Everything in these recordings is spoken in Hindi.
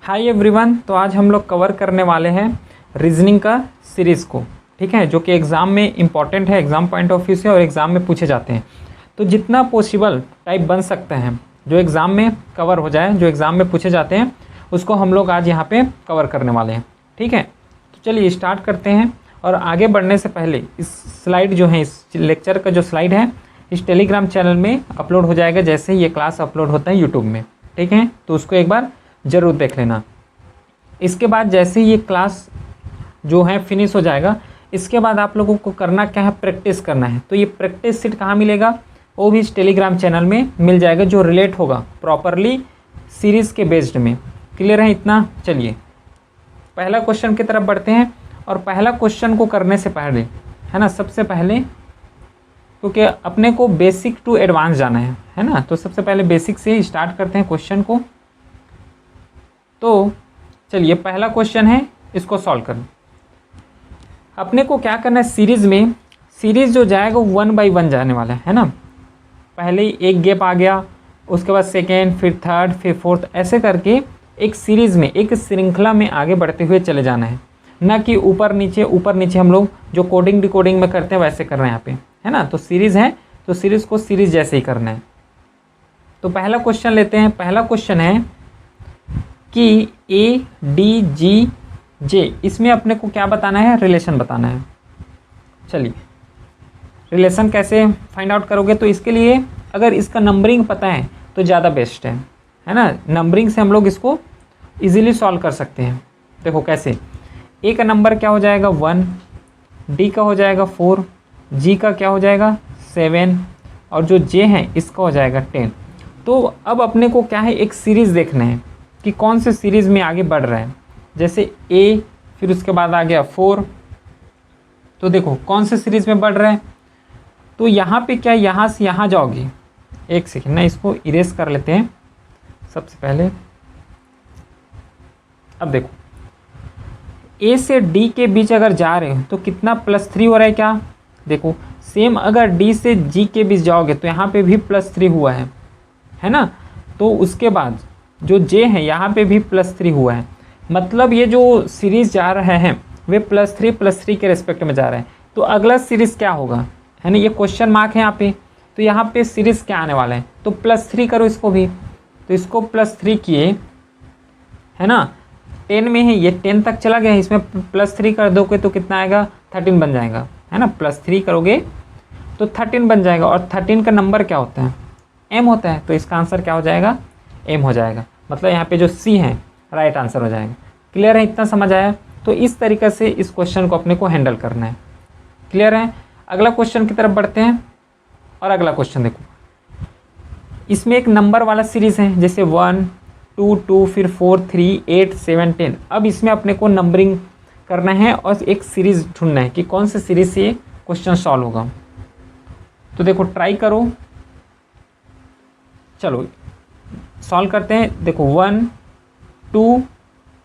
Hi everyone. तो आज हम लोग कवर करने वाले हैं रीजनिंग का सीरीज़ को, ठीक है, जो कि एग्ज़ाम में इम्पॉर्टेंट है, एग्ज़ाम पॉइंट ऑफ व्यू से और एग्ज़ाम में पूछे जाते हैं। तो जितना पॉसिबल टाइप बन सकते हैं जो एग्ज़ाम में कवर हो जाए, जो एग्ज़ाम में पूछे जाते हैं, उसको हम लोग आज यहाँ पे कवर करने वाले हैं, ठीक है। तो चलिए स्टार्ट करते हैं। और आगे बढ़ने से पहले इस स्लाइड जो है, इस लेक्चर का जो स्लाइड है, इस टेलीग्राम चैनल में अपलोड हो जाएगा जैसे ये क्लास अपलोड होता है यूट्यूब में, ठीक है। तो उसको एक बार ज़रूर देख लेना। इसके बाद जैसे ये क्लास जो है फिनिश हो जाएगा, इसके बाद आप लोगों को करना क्या है, प्रैक्टिस करना है। तो ये प्रैक्टिस सीट कहाँ मिलेगा, वो भी इस टेलीग्राम चैनल में मिल जाएगा, जो रिलेट होगा प्रॉपरली सीरीज़ के बेस्ड में। क्लियर है इतना? चलिए पहला क्वेश्चन की तरफ बढ़ते हैं। और पहला क्वेश्चन को करने से पहले, है ना, सबसे पहले क्योंकि अपने को बेसिक टू एडवांस जाना है ना, तो सबसे पहले बेसिक से स्टार्ट करते हैं क्वेश्चन को। तो चलिए पहला क्वेश्चन है, इसको सॉल्व करें। अपने को क्या करना है, सीरीज़ में सीरीज़ जो जाएगा वो 1 बाई 1 जाने वाला है ना। पहले एक गैप आ गया, उसके बाद सेकेंड, फिर थर्ड, फिर फोर्थ, ऐसे करके एक सीरीज़ में, एक श्रृंखला में आगे बढ़ते हुए चले जाना है, ना कि ऊपर नीचे हम लोग जो कोडिंग डिकोडिंग में करते हैं वैसे करना है यहाँ पे, है ना। तो सीरीज़ है तो सीरीज़ को सीरीज़ जैसे ही करना है। तो पहला क्वेश्चन लेते हैं। पहला क्वेश्चन है कि ए डी जी जे, इसमें अपने को क्या बताना है, रिलेशन बताना है। चलिए रिलेशन कैसे फाइंड आउट करोगे, तो इसके लिए अगर इसका नंबरिंग पता है तो ज़्यादा बेस्ट है ना। नंबरिंग से हम लोग इसको इजीली सॉल्व कर सकते हैं। देखो कैसे, ए का नंबर क्या हो जाएगा 1, डी का हो जाएगा 4, जी का क्या हो जाएगा 7, और जो जे है इसका हो जाएगा 10। तो अब अपने को क्या है, एक सीरीज़ देखना है कि कौन से सीरीज़ में आगे बढ़ रहा है। जैसे ए, फिर उसके बाद आ गया 4, तो देखो कौन से सीरीज़ में बढ़ रहा है। तो यहाँ पे क्या, यहाँ से यहाँ जाओगे, एक सेकेंड ना, इसको इरेज कर लेते हैं सबसे पहले। अब देखो ए से डी के बीच अगर जा रहे हो तो कितना +3 हो रहा है क्या, देखो सेम अगर डी से जी के बीच जाओगे तो यहाँ पे भी +3 हुआ है ना। तो उसके बाद जो जे है यहाँ पे भी +3 हुआ है, मतलब ये जो सीरीज़ जा रहे हैं वे +3 के रेस्पेक्ट में जा रहे हैं। तो अगला सीरीज़ क्या होगा, है ना, ये क्वेश्चन मार्क है यहाँ पे। तो यहाँ पे सीरीज़ क्या आने वाला है, तो +3 करो इसको भी। तो इसको +3 किए, है ना, 10 में है ये, 10 तक चला गया है, इसमें +3 कर दोगे तो कितना आएगा, 13 बन जाएगा, है ना। +3 करोगे तो 13 बन जाएगा। और 13 का नंबर क्या होता है, m होता है। तो इसका आंसर क्या हो जाएगा, m हो जाएगा। मतलब यहाँ पे जो c है राइट आंसर हो जाएगा। क्लियर है, इतना समझ आया। तो इस तरीके से इस क्वेश्चन को अपने को हैंडल करना है। क्लियर है। अगला क्वेश्चन की तरफ बढ़ते हैं। और अगला क्वेश्चन देखो, इसमें एक नंबर वाला सीरीज़ है, जैसे 1 2 2, फिर 4 3 8 7 10। अब इसमें अपने को नंबरिंग करना है और एक सीरीज़ ढूंढना है कि कौन से सीरीज़ से क्वेश्चन सॉल्व होगा। तो देखो ट्राई करो, चलो सॉल्व करते हैं। देखो 1 2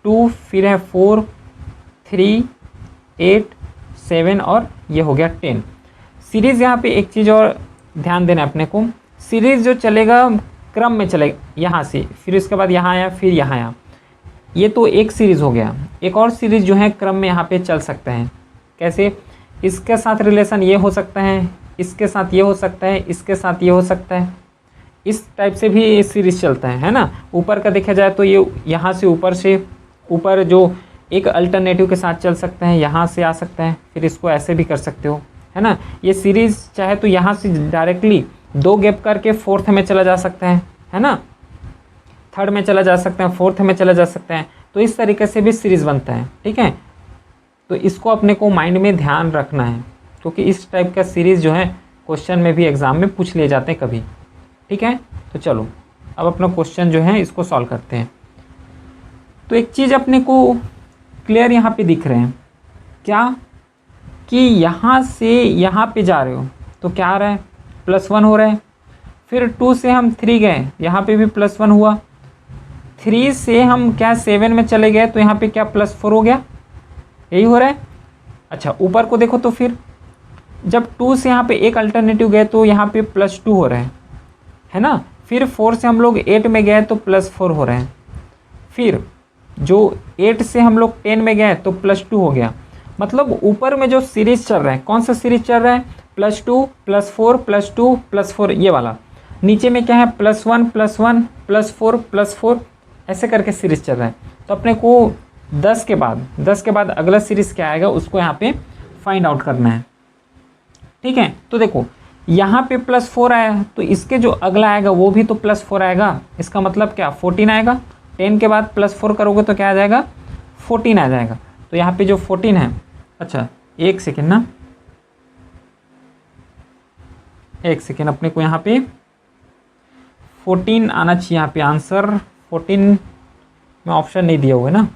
2, फिर है 4 3 8 7 और ये हो गया 10। सीरीज़ यहाँ पे एक चीज़ और ध्यान देना है अपने को, सीरीज़ जो चलेगा क्रम में चलेगा, यहाँ से फिर उसके बाद यहाँ आया, फिर यहाँ आया, ये तो एक सीरीज़ हो गया। एक और सीरीज़ जो है क्रम में यहाँ पे चल सकते हैं। कैसे, इसके साथ रिलेशन ये हो सकता है, इसके साथ ये हो सकता है, इसके साथ ये हो सकता है, इस टाइप से भी सीरीज़ चलता है ना। ऊपर का देखा जाए तो ये यहाँ से ऊपर जो एक अल्टरनेटिव के साथ चल सकता है, यहाँ से आ सकता है, फिर इसको ऐसे भी कर सकते हो, है ना। ये सीरीज़ चाहे तो यहाँ से डायरेक्टली 2 गैप करके 4th में चला जा सकता है ना, 3rd में चला जा सकता है, 4th में चला जा सकता है। तो इस तरीके से भी सीरीज़ बनता है, ठीक है। तो इसको अपने को माइंड में ध्यान रखना है, क्योंकि इस टाइप का सीरीज़ जो है क्वेश्चन में भी एग्ज़ाम में पूछ लिए जाते हैं कभी, ठीक है। तो चलो अब अपना क्वेश्चन जो है इसको सॉल्व करते हैं। तो एक चीज़ अपने को क्लियर यहाँ पे दिख रहे हैं क्या, कि यहाँ से यहाँ पे जा रहे हो तो क्या आ रहा है, +1 हो रहा है। फिर 2 से हम 3 गए, यहाँ पे भी +1 हुआ। 3 से हम क्या 7 में चले गए तो यहाँ पे क्या +4 हो गया, यही हो रहा है। अच्छा ऊपर को देखो, तो फिर जब 2 से यहाँ पे एक अल्टरनेटिव गए तो यहाँ पे +2 हो रहा है ना। फिर 4 से हम लोग 8 में गए तो +4 हो रहे हैं। फिर जो 8 से हम लोग 10 में गए तो +2 हो गया। मतलब ऊपर में जो सीरीज चल रहा है, कौन सा सीरीज चल रहा है, +2 +4 +2 +4 ये वाला। नीचे में क्या है, +1 +1 +4 +4 ऐसे करके सीरीज चल रहा है। तो अपने को 10 के बाद अगला सीरीज क्या आएगा उसको यहाँ पे फाइंड आउट करना है। ठीक है, तो देखो यहाँ पे +4 आया तो इसके जो अगला आएगा वो भी तो +4 आएगा। इसका मतलब क्या, 14 आएगा। 10 के बाद +4 करोगे तो क्या आ जाएगा, 14 आ जाएगा। तो यहाँ पे जो 14 है, अच्छा एक सेकेंड ना, एक सेकेंड, अपने को यहाँ पे 14 आना चाहिए। यहाँ पे आंसर 14 में ऑप्शन नहीं दिया हुआ है ना।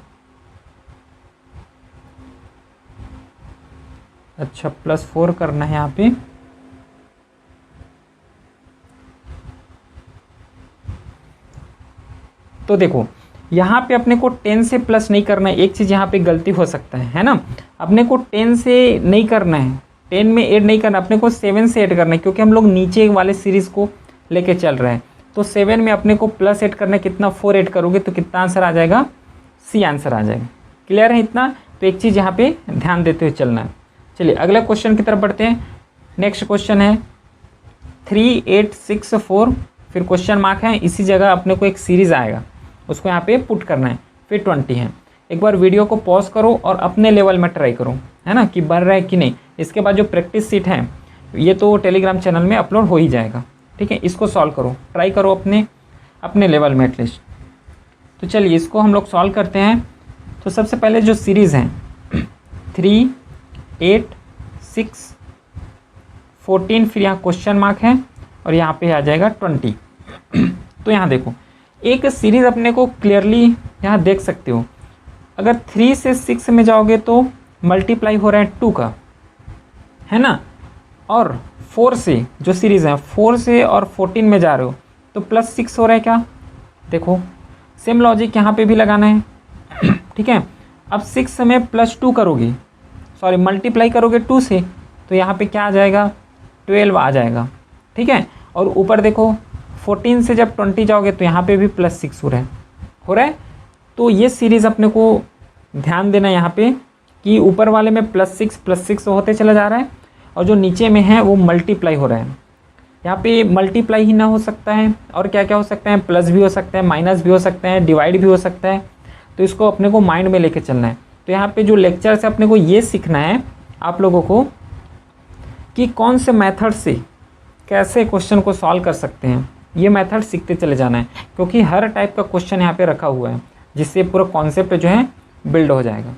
अच्छा +4 करना है यहाँ पे। तो देखो यहाँ पे अपने को 10 से प्लस नहीं करना है। एक चीज़ यहाँ पे गलती हो सकता है ना, अपने को 10 से नहीं करना है, 10 में ऐड नहीं करना, अपने को 7 से ऐड करना है, क्योंकि हम लोग नीचे वाले सीरीज़ को लेके चल रहे हैं। तो 7 में अपने को प्लस ऐड करना है, कितना 4 ऐड करोगे तो कितना आंसर आ जाएगा, सी आंसर आ जाएगा। क्लियर है इतना? तो एक चीज़ यहाँ पे ध्यान देते हुए चलना है। चलिए अगले क्वेश्चन की तरफ बढ़ते हैं। नेक्स्ट क्वेश्चन है 3 8 6 4, फिर क्वेश्चन मार्क है, इसी जगह अपने को एक सीरीज़ आएगा उसको यहाँ पे पुट करना है, फिर 20 है। एक बार वीडियो को पॉज करो और अपने लेवल में ट्राई करो, है ना, कि बन रहा है कि नहीं। इसके बाद जो प्रैक्टिस सीट है ये तो टेलीग्राम चैनल में अपलोड हो ही जाएगा। ठीक है, इसको सॉल्व करो, ट्राई करो अपने लेवल में एटलीस्ट। तो चलिए इसको हम लोग सॉल्व करते हैं। तो सबसे पहले जो सीरीज़ है 3 8 6 14, फिर यहाँ क्वेश्चन मार्क है और यहाँ पे आ जाएगा 20। तो यहाँ देखो एक सीरीज़ अपने को क्लियरली यहाँ देख सकते हो। अगर 3 से 6 में जाओगे तो मल्टीप्लाई हो रहा है 2 का, है ना, और 4 से जो सीरीज़ है 4 से और 14 में जा रहे हो तो +6 हो रहा है। क्या देखो सेम लॉजिक यहाँ पे भी लगाना है। ठीक है, अब 6 में +2 करोगे, सॉरी मल्टीप्लाई करोगे 2 से, तो यहाँ पे क्या आ जाएगा, 12 आ जाएगा। ठीक है, और ऊपर देखो 14 से जब 20 जाओगे तो यहाँ पे भी +6 हो रहा है। तो ये सीरीज़ अपने को ध्यान देना यहाँ पे कि ऊपर वाले में +6 होते चला जा रहा है और जो नीचे में है वो मल्टीप्लाई हो रहा है। यहाँ पे मल्टीप्लाई ही ना हो सकता है और क्या क्या हो सकता है, प्लस भी हो सकता है, माइनस भी हो सकता है, डिवाइड भी हो सकता है। तो इसको अपने को माइंड में लेके चलना है। तो यहाँ पे जो लेक्चर से अपने को ये सीखना है आप लोगों को कि कौन से मेथड से कैसे क्वेश्चन को सॉल्व कर सकते हैं, ये मेथड सीखते चले जाना है, क्योंकि हर टाइप का क्वेश्चन यहाँ पे रखा हुआ है जिससे पूरा कॉन्सेप्ट जो है बिल्ड हो जाएगा।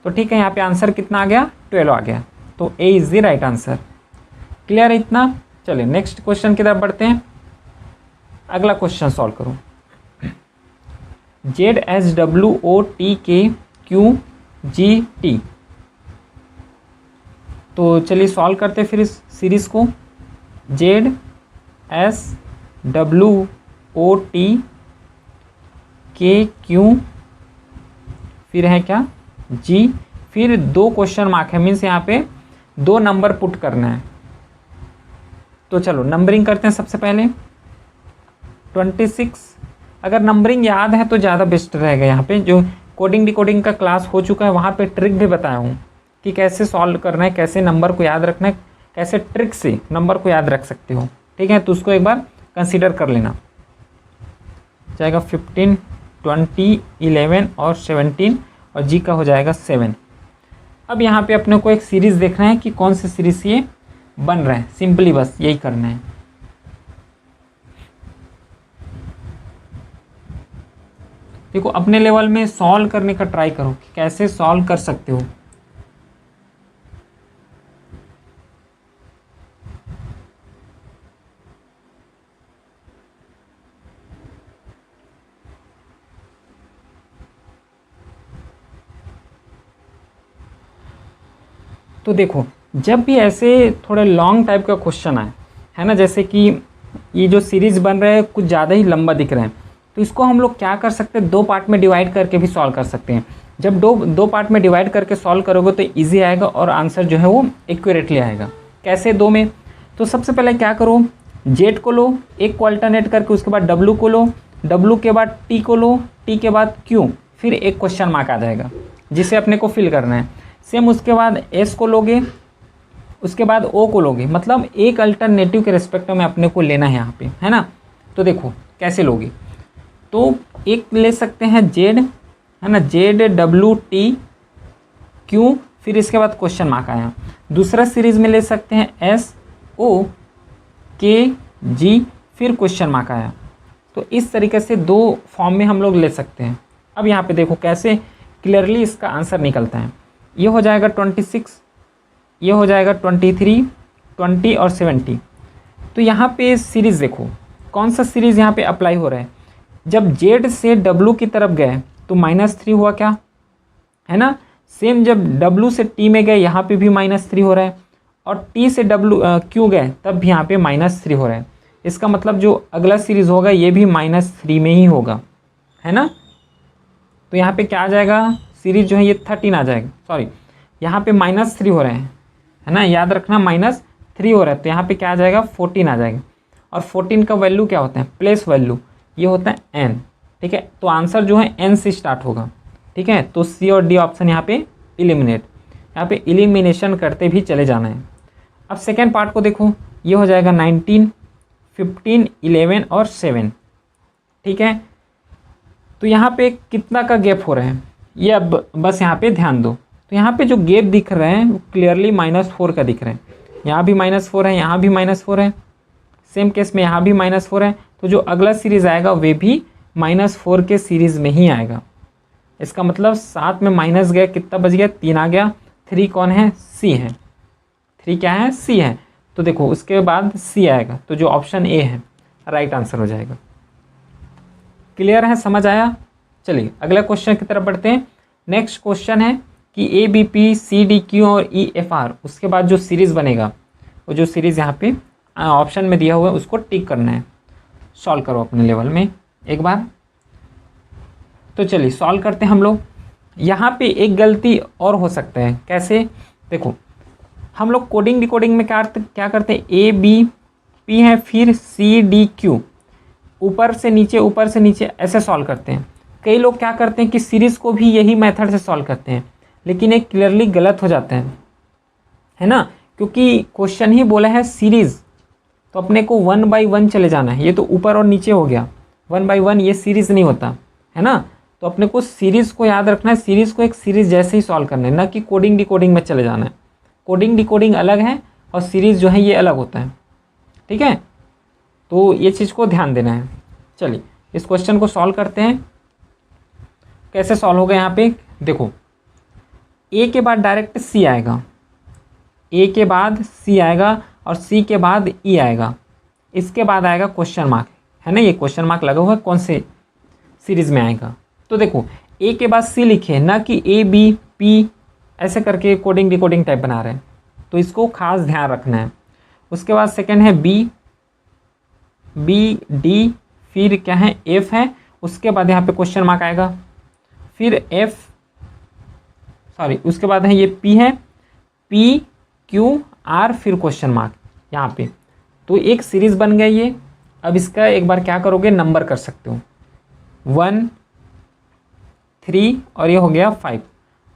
तो ठीक है, यहाँ पे आंसर कितना आ गया, 12 आ गया। तो A is the right answer. Clear है इतना? चलिए नेक्स्ट क्वेश्चन की तरफ बढ़ते हैं। अगला क्वेश्चन सॉल्व करो। ZSWOTKQGT, तो चलिए सॉल्व करते हैं फिर इस सीरीज को। ZSWOTKQ, फिर है क्या, जी, फिर 2 क्वेश्चन मार्क है, मीन्स यहाँ पे 2 नंबर पुट करना है। तो चलो नंबरिंग करते हैं। सबसे पहले 26, अगर नंबरिंग याद है तो ज़्यादा बेस्ट रहेगा। यहाँ पे जो कोडिंग डिकोडिंग का क्लास हो चुका है वहाँ पे ट्रिक भी बताया हूँ कि कैसे सॉल्व करना है, कैसे नंबर को याद रखना है, कैसे ट्रिक से नंबर को याद रख सकते हो। ठीक है, तो उसको एक बार कंसीडर कर लेना। जाएगा 15, 20, 11 और 17 और जी का हो जाएगा 7। अब यहाँ पे अपने को एक सीरीज़ देखना है कि कौन सी सीरीज़ ये बन रहा है, सिंपली बस यही करना है। देखो अपने लेवल में सॉल्व करने का ट्राई करो कि कैसे सॉल्व कर सकते हो। तो देखो जब भी ऐसे थोड़े लॉन्ग टाइप का क्वेश्चन आए, है ना, जैसे कि ये जो सीरीज़ बन रहा है कुछ ज़्यादा ही लंबा दिख रहा है, तो इसको हम लोग क्या कर सकते हैं, 2 पार्ट में डिवाइड करके भी सॉल्व कर सकते हैं। जब दो पार्ट में डिवाइड करके सॉल्व करोगे तो इजी आएगा और आंसर जो है वो एक्यूरेटली आएगा। कैसे 2 में, तो सबसे पहले क्या करो, जेड को लो, एक को अल्टरनेट करके, उसके बाद डब्लू को लो, डब्लू के बाद टी को लो, टी के बाद क्यू, फिर एक क्वेश्चन मार्क आ जाएगा जिसे अपने को फिल करना है। सेम उसके बाद एस को लोगे, उसके बाद ओ को लोगे, मतलब एक अल्टरनेटिव के रिस्पेक्ट में अपने को लेना है यहाँ पे, है ना। तो देखो कैसे लोगे, तो एक ले सकते हैं जेड, है ना, जेड डब्ल्यू टी क्यू, फिर इसके बाद क्वेश्चन मार्क आया। दूसरा सीरीज़ में ले सकते हैं एस ओ के जी, फिर क्वेश्चन मार्क आया। तो इस तरीके से दो फॉर्म में हम लोग ले सकते हैं। अब यहाँ पे देखो कैसे क्लियरली इसका आंसर निकलता है। ये हो जाएगा 26, ये हो जाएगा 23, 20 और 70। तो यहाँ पे सीरीज़ देखो कौन सा सीरीज़ यहाँ पे अप्लाई हो रहा है। जब जेड से डब्लू की तरफ गए तो -3 हुआ क्या, है ना। सेम जब डब्लू से टी में गए यहाँ पे भी -3 हो रहा है, और टी से डब्लू क्यू गए तब भी यहाँ पे -3 हो रहा है। इसका मतलब जो अगला सीरीज़ होगा ये भी -3 में ही होगा, है ना। तो यहाँ पे क्या आ जाएगा, सीरीज जो है ये 13 आ जाएगा, सॉरी यहाँ पे -3 हो रहे हैं, है ना, याद रखना -3 हो रहा है। तो यहाँ पे क्या आ जाएगा 14 आ जाएगा, और 14 का वैल्यू क्या होता है, प्लेस वैल्यू, ये होता है n, ठीक है। तो आंसर जो है n से स्टार्ट होगा, ठीक है। तो सी और डी ऑप्शन यहाँ पे इलिमिनेट, यहाँ पे इलिमिनेशन करते भी चले जाना है। अब सेकेंड पार्ट को देखो, ये हो जाएगा 19, 15, 11 और 7, ठीक है। तो यहाँ पे कितना का गैप हो रहा है ये अब बस यहाँ पे ध्यान दो। तो यहाँ पे जो गैप दिख रहे हैं वो क्लियरली -4 का दिख रहे हैं। यहाँ भी -4 है, यहाँ भी -4 है, सेम केस में यहाँ भी -4 है। तो जो अगला सीरीज़ आएगा वे भी -4 के सीरीज़ में ही आएगा। इसका मतलब 7 में माइनस गया, कितना बच गया, 3 आ गया। 3 कौन है, सी है, 3 क्या है, सी है। तो देखो उसके बाद सी आएगा, तो जो ऑप्शन ए है राइट आंसर हो जाएगा। क्लियर है, समझ आया। चलिए अगला क्वेश्चन की तरफ बढ़ते हैं। नेक्स्ट क्वेश्चन है कि a b p c d q और ई एफ आर, उसके बाद जो सीरीज़ बनेगा वो जो सीरीज़ यहाँ पे ऑप्शन में दिया हुआ है उसको टिक करना है। सॉल्व करो अपने लेवल में एक बार। तो चलिए सॉल्व करते हैं हम लोग। यहाँ पे एक गलती और हो सकता है, कैसे, देखो हम लोग कोडिंग डिकोडिंग में क्या करते हैं, ए बी पी है, फिर सी डी क्यू, ऊपर से नीचे ऐसे सॉल्व करते हैं। कई लोग क्या करते हैं कि सीरीज़ को भी यही मेथड से सॉल्व करते हैं, लेकिन ये क्लियरली गलत हो जाते हैं, है ना, क्योंकि क्वेश्चन ही बोला है सीरीज़, तो अपने को 1 बाई 1 चले जाना है। ये तो ऊपर और नीचे हो गया, 1 बाई 1 ये सीरीज़ नहीं होता, है ना। तो अपने को सीरीज़ को याद रखना है, सीरीज़ को एक सीरीज़ जैसे ही सॉल्व करना है, ना कि कोडिंग डिकोडिंग में चले जाना है। कोडिंग डिकोडिंग अलग है और सीरीज़ जो है ये अलग होता है, ठीक है। तो ये चीज़ को ध्यान देना है। चलिए इस क्वेश्चन को सॉल्व करते हैं। कैसे सॉल्व होगा, यहाँ पे देखो ए के बाद डायरेक्ट सी आएगा, ए के बाद सी आएगा और सी के बाद ई आएगा, इसके बाद आएगा क्वेश्चन मार्क, है ना। ये क्वेश्चन मार्क लगा हुआ है, कौन से सीरीज़ में आएगा। तो देखो ए के बाद सी लिखे, ना कि ए बी पी ऐसे करके कोडिंग डिकोडिंग टाइप बना रहे हैं, तो इसको खास ध्यान रखना है। उसके बाद सेकंड है बी डी, फिर क्या है एफ है, उसके बाद यहाँ पे क्वेश्चन मार्क आएगा, फिर एफ, सॉरी उसके बाद है ये पी है, पी क्यू आर, फिर क्वेश्चन मार्क यहाँ पे। तो एक सीरीज़ बन गई ये। अब इसका एक बार क्या करोगे, नंबर कर सकते हो, 1 3 और ये हो गया 5।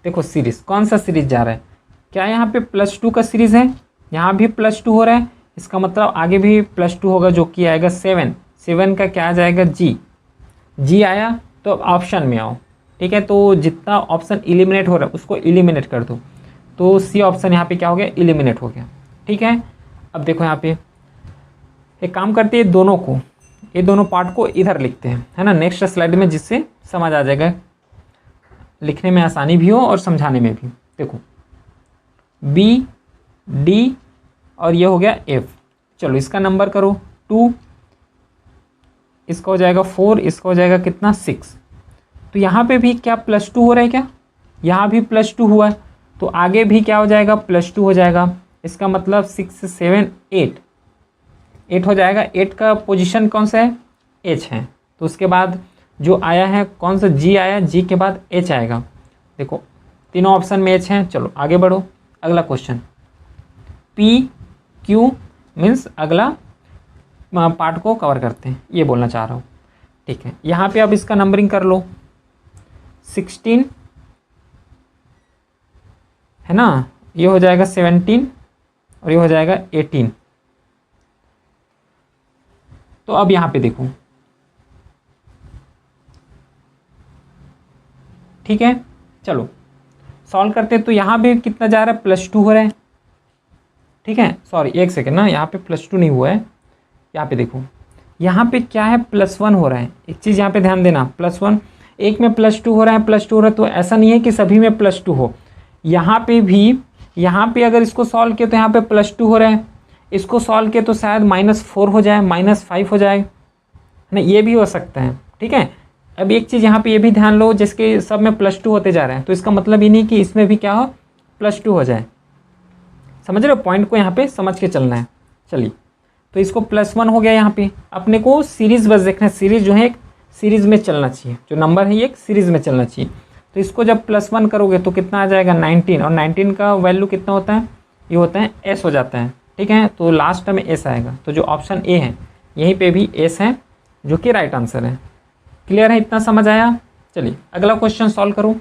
देखो सीरीज़ कौन सा सीरीज़ जा रहा है, क्या यहाँ पे +2 का सीरीज़ है, यहाँ भी +2 हो रहा है, इसका मतलब आगे भी +2 होगा, जो कि आएगा 7 का क्या आ जाएगा, जी आया। तो अब ऑप्शन में आओ, ठीक है। तो जितना ऑप्शन इलिमिनेट हो रहा है उसको इलिमिनेट कर दो, तो सी ऑप्शन यहाँ पे क्या हो गया, इलिमिनेट हो गया, ठीक है। अब देखो यहाँ पे एक काम करते हैं, दोनों को, ये दोनों पार्ट को इधर लिखते हैं, है ना, नेक्स्ट स्लाइड में, जिससे समझ आ जाएगा, लिखने में आसानी भी हो और समझाने में भी। देखो बी डी और ये हो गया एफ, चलो इसका नंबर करो 2, इसका हो जाएगा 4, इसका हो जाएगा कितना 6। तो यहाँ पे भी क्या +2 हो रहा है क्या, यहाँ भी +2 हुआ है, तो आगे भी क्या हो जाएगा, +2 हो जाएगा। इसका मतलब 6 7 8 हो जाएगा। 8 का पोजीशन कौन सा है, एच है। तो उसके बाद जो आया है कौन सा, जी आया, जी के बाद एच आएगा। देखो तीनों ऑप्शन में एच हैं। चलो आगे बढ़ो, अगला क्वेश्चन, पी क्यू मीन्स अगला पार्ट को कवर करते हैं, ये बोलना चाह रहा हूँ, ठीक है। यहाँ पे अब इसका नंबरिंग कर लो, 16 है ना, ये हो जाएगा 17 और ये हो जाएगा 18। तो अब यहाँ पे देखो, ठीक है, चलो सॉल्व करते हैं। तो यहाँ पे कितना जा रहा है, +2 हो रहा है, ठीक है, सॉरी एक सेकेंड ना, यहाँ पे +2 नहीं हुआ है, यहाँ पे देखो, यहाँ पे क्या है, +1 हो रहा है। एक चीज़ यहाँ पे ध्यान देना, +1, एक में +2 हो रहा है, +2 हो रहा है, तो ऐसा नहीं है कि सभी में +2 हो। यहाँ पे भी, यहाँ पे अगर इसको सॉल्व किया तो यहाँ पे +2 हो रहा है, इसको सॉल्व किया तो शायद -4 हो जाए, -5 हो जाए ना, ये भी हो सकता है, ठीक है। अब एक चीज़ यहाँ पे ये भी ध्यान लो, जिसके सब में +2 होते जा रहे हैं, तो इसका मतलब ये नहीं कि इसमें भी क्या हो, +2 हो जाए। समझ रहे हो पॉइंट को, यहाँ पे समझ के चलना है। चलिए, तो इसको +1 हो गया। यहाँ पे अपने को सीरीज़ बस देखना है, सीरीज़ जो है एक सीरीज़ में चलना चाहिए, जो नंबर है ये एक सीरीज़ में चलना चाहिए। तो इसको जब +1 करोगे तो कितना आ जाएगा, 19, और 19 का वैल्यू कितना होता है, ये होता है s हो जाता है, ठीक है। तो लास्ट में s आएगा, तो जो ऑप्शन ए है यहीं पे भी s है, जो कि राइट आंसर है। क्लियर है, इतना समझ आया। चलिए अगला क्वेश्चन सॉल्व करो।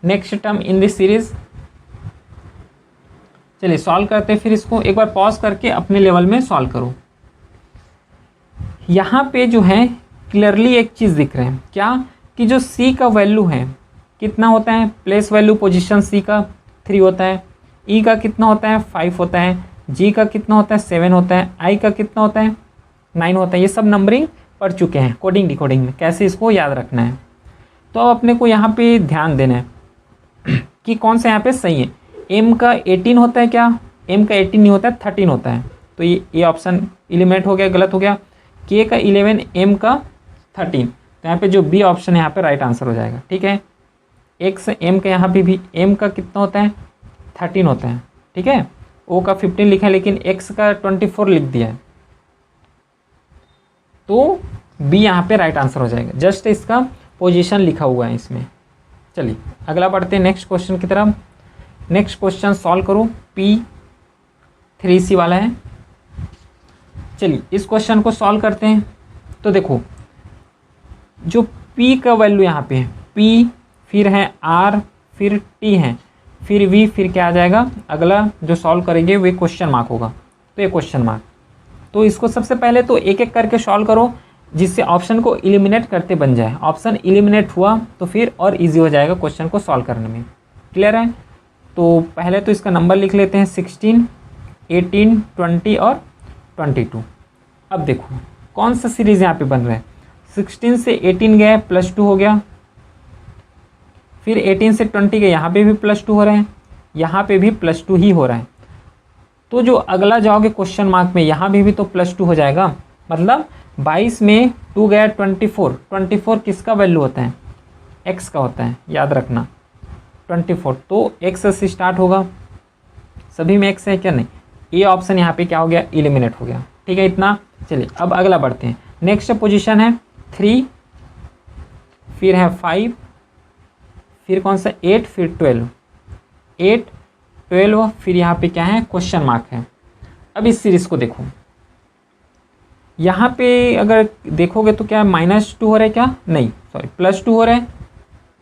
Next term in this series, चलिए सॉल्व करते हैं। फिर इसको एक बार पॉज करके अपने लेवल में सॉल्व करो। यहाँ पे जो है क्लियरली एक चीज़ दिख रहा है, क्या कि जो c का वैल्यू है कितना होता है, प्लेस वैल्यू पोजीशन c का 3 होता है, e का कितना होता है 5 होता है, g का कितना होता है 7 होता है, i का कितना होता है 9 होता है। ये सब नंबरिंग पढ़ चुके हैं कोडिंग डिकोडिंग में, कैसे इसको याद रखना है। तो अब अपने को यहाँ पे ध्यान देना है कि कौन सा यहाँ पे सही है। m का 18 होता है क्या, m का 18 नहीं होता है, 13 होता है, तो ये ऑप्शन एलिमिनेट हो गया, गलत हो गया। k का 11, m का 13, तो यहाँ पे जो बी ऑप्शन है यहाँ पे राइट आंसर हो जाएगा, ठीक है। x m का यहाँ पे भी m का कितना होता है 13 होता है, ठीक है। o का 15 लिखा है, लेकिन x का 24 लिख दिया है, तो बी यहाँ पे राइट आंसर हो जाएगा, जस्ट इसका पोजीशन लिखा हुआ है इसमें। चलिए अगला बढ़ते हैं नेक्स्ट क्वेश्चन की तरफ। नेक्स्ट क्वेश्चन सॉल्व करो, P3C वाला है। चलिए इस क्वेश्चन को सॉल्व करते हैं। तो देखो जो P का वैल्यू यहाँ पे है, P फिर है R फिर T है फिर V, फिर क्या आ जाएगा, अगला जो सॉल्व करेंगे वे क्वेश्चन मार्क होगा, तो ये क्वेश्चन मार्क। तो इसको सबसे पहले तो एक एक करके सॉल्व करो, जिससे ऑप्शन को एलिमिनेट करते बन जाए। ऑप्शन एलिमिनेट हुआ तो फिर और इजी हो जाएगा क्वेश्चन को सॉल्व करने में। क्लियर है। तो पहले तो इसका नंबर लिख लेते हैं, 16, 18, 20 और 22। अब देखो कौन सा सीरीज़ यहाँ पे बन रहा है, 16 से 18 गया है, +2 हो गया, फिर 18 से 20 गया, यहाँ पे भी +2 हो रहा है, यहाँ पे भी +2 ही हो रहा है। तो जो अगला जाओगे क्वेश्चन मार्क में, यहाँ भी तो +2 हो जाएगा, मतलब 22 में 2 गया 24, 24 किसका वैल्यू होता है, x का होता है, याद रखना 24, तो x से स्टार्ट होगा, सभी में x है क्या, नहीं, ये ऑप्शन यहाँ पे क्या हो गया, एलिमिनेट हो गया, ठीक है इतना। चलिए अब अगला बढ़ते हैं। नेक्स्ट पोजीशन है 3, फिर है 5, फिर कौन सा 8, फिर 12, 8, 12, फिर यहाँ पे क्या है, क्वेश्चन मार्क है। अब इस सीरीज़ को देखो, यहाँ पे अगर देखोगे तो क्या -2 हो रहा है, क्या नहीं सॉरी +2 हो रहा है,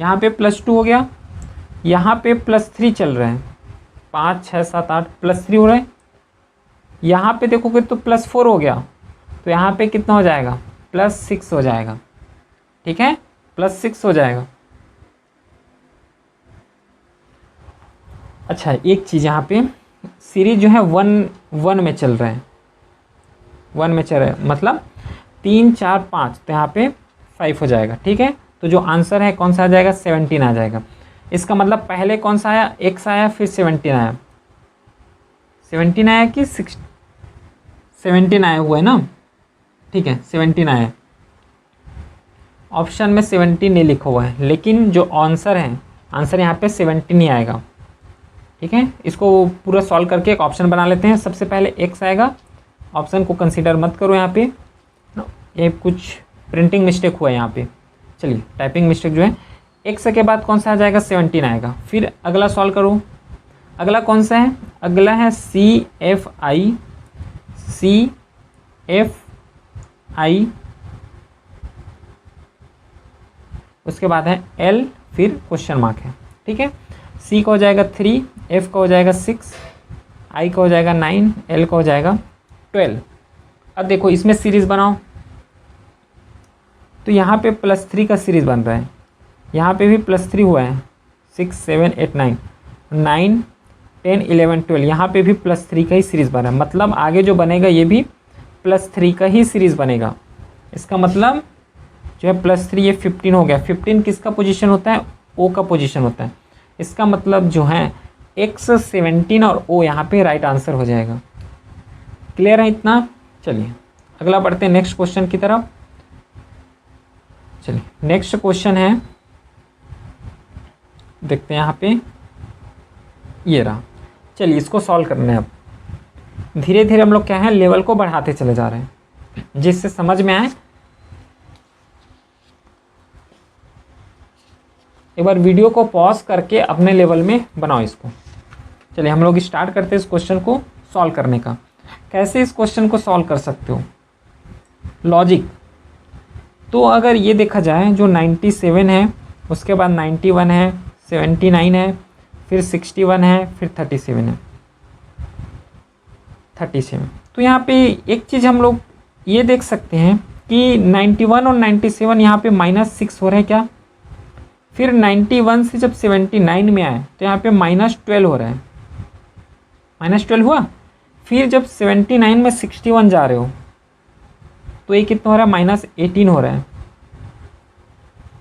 यहाँ पे +2 हो गया, यहाँ पे +3 चल रहा है, 5, 6, 7, 8 +3 हो रहा है, यहाँ पे देखोगे तो +4 हो गया, तो यहाँ पे कितना हो जाएगा, +6 हो जाएगा, ठीक है, +6 हो जाएगा। अच्छा एक चीज़ यहाँ पे सीरीज जो है 1 में चल रहा है, 1 में चल रहा है, मतलब 3, 4, 5, तो यहाँ पे 5 हो जाएगा, ठीक है। तो जो आंसर है कौन सा आ जाएगा, 17 आ जाएगा। इसका मतलब पहले कौन सा आया, x आया, फिर 17 आया, 17 आया कि 17 आया हुआ है ना, ठीक है 17 आया। ऑप्शन में 17 नहीं लिखा हुआ है, लेकिन जो आंसर है, आंसर यहाँ पे 17 ही आएगा, ठीक है। इसको पूरा सॉल्व करके एक ऑप्शन बना लेते हैं। सबसे पहले x आएगा, ऑप्शन को कंसीडर मत करो यहाँ पे, ये कुछ प्रिंटिंग मिस्टेक हुआ है यहाँ पे, चलिए टाइपिंग मिस्टेक जो है। x के बाद कौन सा आ जाएगा, 17 आएगा। फिर अगला सॉल्व करो, अगला कौन सा है, अगला है CFI, उसके बाद है L, फिर क्वेश्चन मार्क है, ठीक है। C का हो जाएगा 3, F का हो जाएगा 6, I का हो जाएगा 9, L का हो जाएगा 12। अब देखो इसमें सीरीज़ बनाओ, तो यहाँ पे +3 का सीरीज़ बन रहा है, यहाँ पे भी +3 हुआ है, 6 7 8 9 9 10 11 12, यहाँ पे भी +3 का ही सीरीज़ बना है। मतलब आगे जो बनेगा ये भी +3 का ही सीरीज़ बनेगा। इसका मतलब जो है +3 ये 15 हो गया। 15 किसका पोजीशन होता है? O का पोजीशन होता है। इसका मतलब जो है X 17 और O यहाँ पे राइट आंसर हो जाएगा। क्लियर है इतना? चलिए अगला बढ़ते हैं नेक्स्ट क्वेश्चन की तरफ। चलिए नेक्स्ट क्वेश्चन है, देखते हैं यहाँ पे, ये रहा। चलिए इसको सॉल्व करना है। अब धीरे धीरे हम लोग क्या है लेवल को बढ़ाते चले जा रहे हैं, जिससे समझ में आए। एक बार वीडियो को पॉज करके अपने लेवल में बनाओ इसको। चलिए हम लोग स्टार्ट करते हैं इस क्वेश्चन को सॉल्व करने का। कैसे इस क्वेश्चन को सॉल्व कर सकते हो? लॉजिक, तो अगर ये देखा जाए जो 97 है, उसके बाद 91 है, 79 है, फिर 61 है, फिर 37 है, 37। तो यहाँ पे एक चीज़ हम लोग ये देख सकते हैं कि 91 और 97 यहाँ पे -6 हो रहा है क्या? फिर 91 से जब 79 में आए तो यहाँ पे -12 हो रहा है, -12 हुआ। फिर जब 79 में 61 जा रहे हो तो ये कितना हो रहा है? -18 हो रहा है।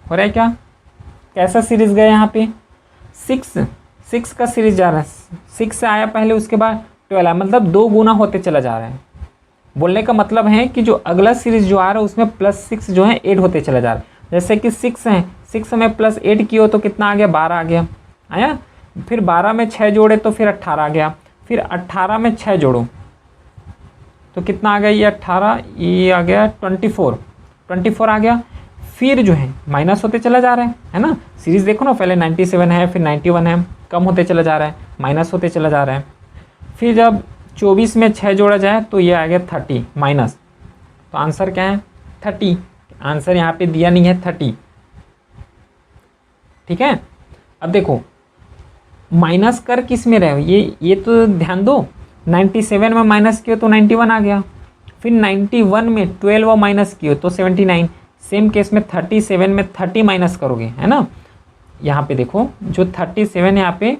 हो रहा है क्या? कैसा सीरीज गया यहाँ पे? 6 का सीरीज जा रहा है, 6 से आया पहले, उसके बाद 12 आया, मतलब 2 गुना होते चला जा रहा है। बोलने का मतलब है कि जो अगला सीरीज जो आ रहा है उसमें +6 जो है ऐड होते चला जा रहा है। जैसे कि 6 है, 6 में +8 किए हो तो कितना आ गया? 12 आ गया, आया। फिर 12 में 6 जोड़े तो फिर 18 आ गया। फिर 18 में 6 जोड़ो तो कितना आ गया? ये 18, ये आ गया 24 आ गया। फिर जो है माइनस होते चला जा रहा है ना। सीरीज देखो ना, पहले 97 है, फिर 91 है, कम होते चला जा रहा है, माइनस होते चला जा रहा है। फिर जब 24 में 6 जोड़ा जाए तो ये आ गया 30 माइनस। तो आंसर क्या है? 30। आंसर यहाँ पे दिया नहीं है 30, ठीक है। अब देखो माइनस कर किस में रहे, ये तो ध्यान दो। 97 में माइनस किया तो 91 आ गया। फिर 91 में 12 माइनस किए तो 79। सेम केस में 37 में 30 माइनस करोगे, है ना। यहाँ पे देखो जो 37 यहाँ पे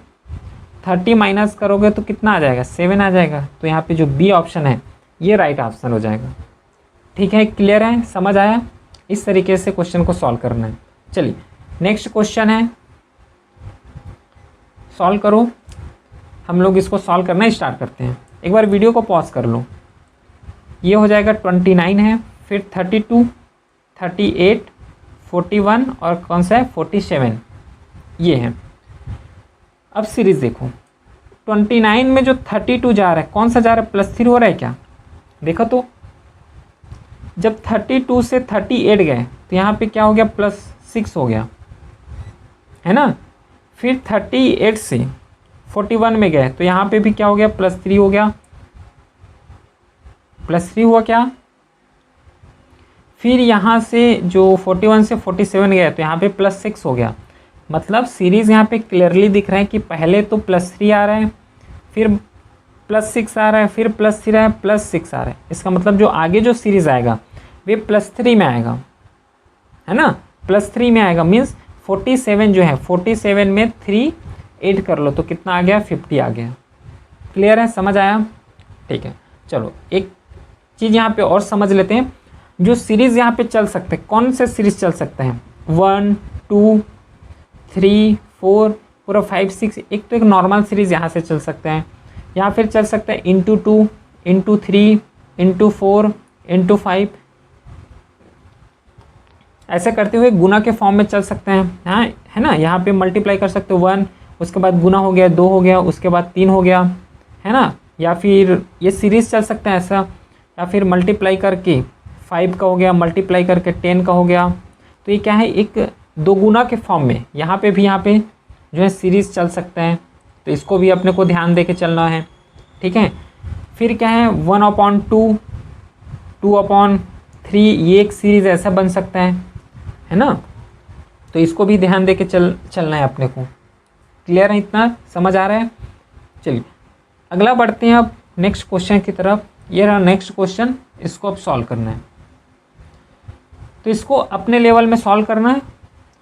30 माइनस करोगे तो कितना आ जाएगा? 7 आ जाएगा। तो यहाँ पे जो बी ऑप्शन है ये राइट ऑप्शन हो जाएगा। ठीक है, क्लियर है, समझ आया? इस तरीके से क्वेश्चन को सॉल्व करना है। चलिए नेक्स्ट क्वेश्चन है, सॉल्व करो। हम लोग इसको सॉल्व करना स्टार्ट करते हैं। एक बार वीडियो को पॉज कर लो। ये हो जाएगा 29 है, फिर 32, 38, 41 और कौन सा है? 47, ये है। अब सीरीज देखो, 29 में जो 32 जा रहा है, कौन सा जा रहा है? +3 हो रहा है क्या? देखो तो जब 32 से 38 गए तो यहाँ पे क्या हो गया? +6 हो गया, है ना। फिर 38 से 41 में गए तो यहाँ पे भी क्या हो गया? +3 हो गया, +3 हुआ क्या। फिर यहाँ से जो 41 से 47 गया तो यहाँ पे +6 हो गया। मतलब सीरीज़ यहाँ पे क्लियरली दिख रहा है कि पहले तो +3 आ रहा है, फिर +6 आ रहा है, फिर +3 है, +6 आ रहा है। इसका मतलब जो आगे जो सीरीज़ आएगा वे +3 में आएगा, है ना। +3 में आएगा मीन्स 47 जो है, 47 में 3 ऐड कर लो तो कितना आ गया? 50 आ गया। क्लियर है, समझ आया? ठीक है, चलो एक चीज़ यहाँ पे और समझ लेते हैं। जो सीरीज़ यहाँ पे चल सकते हैं, कौन से सीरीज़ चल सकते हैं? 1 2 3 4 पूरा 5 6। एक तो एक नॉर्मल सीरीज़ यहाँ से चल सकते हैं, या फिर चल सकता है ×2 ×3 ×4 ×5, ऐसे करते हुए गुना के फॉर्म में चल सकते हैं। हाँ, है ना। यहाँ पे मल्टीप्लाई कर सकते हो 1, उसके बाद गुना हो गया, 2 हो गया, उसके बाद 3 हो गया, है ना। या फिर ये सीरीज़ चल सकता है ऐसा, या फिर मल्टीप्लाई करके 5 का हो गया, मल्टीप्लाई करके 10 का हो गया। तो ये क्या है? एक 2 गुना के फॉर्म में यहाँ पे भी यहाँ पे जो है सीरीज़ चल सकते हैं। तो इसको भी अपने को ध्यान दे के चलना है, ठीक है। फिर क्या है? 1/2 2/3, ये एक सीरीज़ ऐसा बन सकता है ना। तो इसको भी ध्यान दे के चलना है अपने को। क्लियर है, इतना समझ आ रहा है? चलिए अगला बढ़ते हैं अब नेक्स्ट क्वेश्चन की तरफ। ये रहा नेक्स्ट क्वेश्चन, इसको अब सॉल्व करना है। तो इसको अपने लेवल में सॉल्व करना है,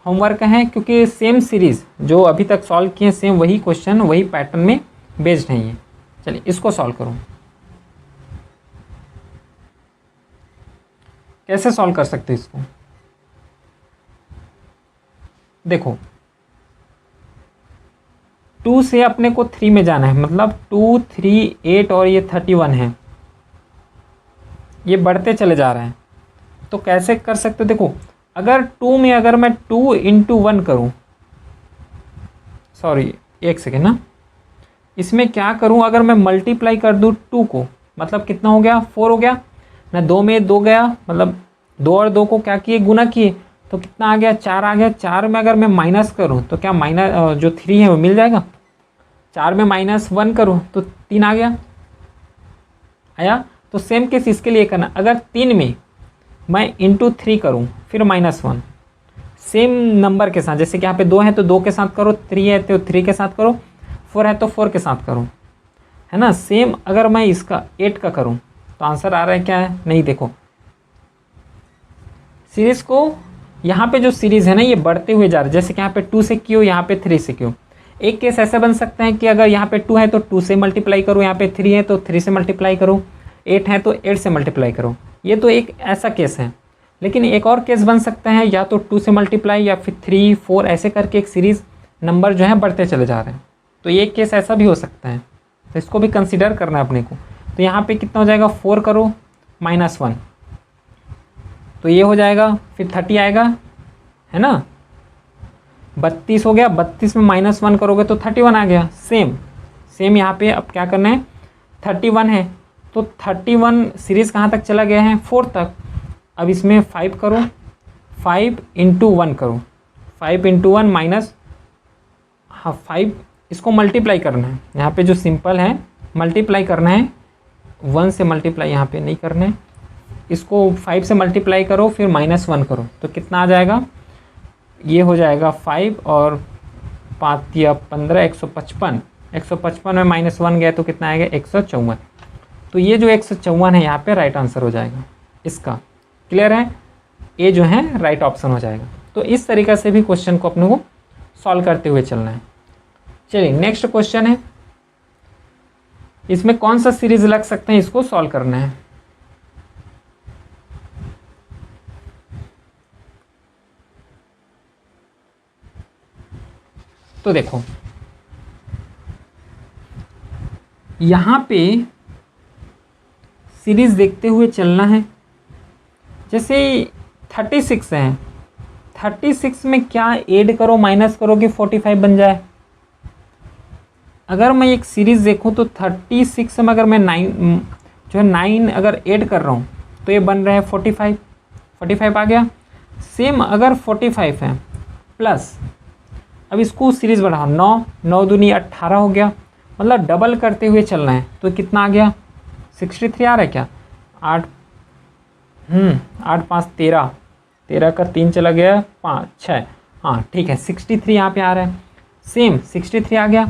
होमवर्क है, क्योंकि सेम सीरीज़ जो अभी तक सॉल्व किए सेम वही क्वेश्चन वही पैटर्न में बेस्ड है ये। चलिए इसको सॉल्व करूँ। कैसे सॉल्व कर सकते हैं इसको? देखो 2 से अपने को 3 में जाना है, मतलब 2, 3, 8 और ये 31 है, ये बढ़ते चले जा रहे हैं। तो कैसे कर सकते हो? देखो अगर 2 में अगर मैं 2 × 1 करूँ, सॉरी एक सेकेंड ना, इसमें क्या करूँ, अगर मैं मल्टीप्लाई कर दूँ 2 को, मतलब कितना हो गया? 4 हो गया ना। 2 में 2 गया, मतलब 2 और 2 को क्या किए? गुना किए, तो कितना आ गया? 4 आ गया। 4 में अगर मैं माइनस करूँ तो क्या माइनस जो 3 है वो मिल जाएगा? 4 में -1 करूँ तो 3 आ गया, आया। तो सेम केस इसके लिए करना, अगर 3 में मैं × 3 करूँ फिर -1, सेम नंबर के साथ, जैसे कि यहाँ पे 2 है तो 2 के साथ करो, 3 है तो 3 के साथ करो, 4 है तो 4 के साथ करो, है ना। सेम अगर मैं इसका 8 का करूँ तो आंसर आ रहा है क्या है? नहीं, देखो सीरीज़ को यहाँ पे जो सीरीज़ है ना ये बढ़ते हुए जा रहा है। जैसे कि यहाँ पे 2 से क्यों, यहाँ पे 3 से क्यों। एक केस ऐसा बन सकता है कि अगर यहाँ पे 2 है तो 2 से मल्टीप्लाई करो, यहाँ पे 3 है तो 3 से मल्टीप्लाई करो, 8 है तो 8 से मल्टीप्लाई करो। ये तो एक ऐसा केस है। लेकिन एक और केस बन सकता है, या तो 2 से मल्टीप्लाई या फिर 3, 4 ऐसे करके एक सीरीज़ नंबर जो है बढ़ते चले जा रहे हैं। तो ये केस ऐसा भी हो सकता है, तो इसको भी कंसिडर करना है अपने को। तो यहाँ पे कितना हो जाएगा? 4 करो -1 तो ये हो जाएगा, फिर 30 आएगा, है ना। 32 हो गया, 32 में -1 करोगे तो 31 आ गया। सेम यहाँ पे अब क्या करना है? 31 है तो 31 सीरीज़ कहाँ तक चला गया है? 4 तक। अब इसमें 5 करो, 5 × 1 करो, 5 × 1 माइनस, हाँ 5, इसको मल्टीप्लाई करना है। यहाँ पे जो सिंपल है मल्टीप्लाई करना है, 1 से मल्टीप्लाई यहाँ पे नहीं करना है। इसको 5 से मल्टीप्लाई करो फिर -1 करो तो कितना आ जाएगा? ये हो जाएगा 5 और 5 या 15, 155। 155 में -1 गया तो कितना आएगा? 154। तो ये जो 154 है यहाँ पे राइट आंसर हो जाएगा इसका। क्लियर है? ये जो है राइट ऑप्शन हो जाएगा। तो इस तरीक़े से भी क्वेश्चन को अपने को सॉल्व करते हुए चलना है। चलिए नेक्स्ट क्वेश्चन है, इसमें कौन सा सीरीज लग सकते हैं, इसको सॉल्व करना है। तो देखो यहाँ पे सीरीज देखते हुए चलना है। जैसे 36 है, 36 में क्या ऐड करो माइनस करो कि 45 बन जाए। अगर मैं एक सीरीज़ देखूँ तो 36 में अगर मैं 9 अगर ऐड कर रहा हूँ तो ये बन रहा है 45 आ गया। सेम अगर 45 है प्लस, अब इसको सीरीज़ बढ़ाओ, 9 दूनी 18 हो गया, मतलब डबल करते हुए चलना है। तो कितना आ गया? 63 आ रहा है क्या? 8 5 13, 13 का 3 चला गया, 5 6, हाँ ठीक है 63 यहाँ पे आ रहा है। सेम 63 आ गया।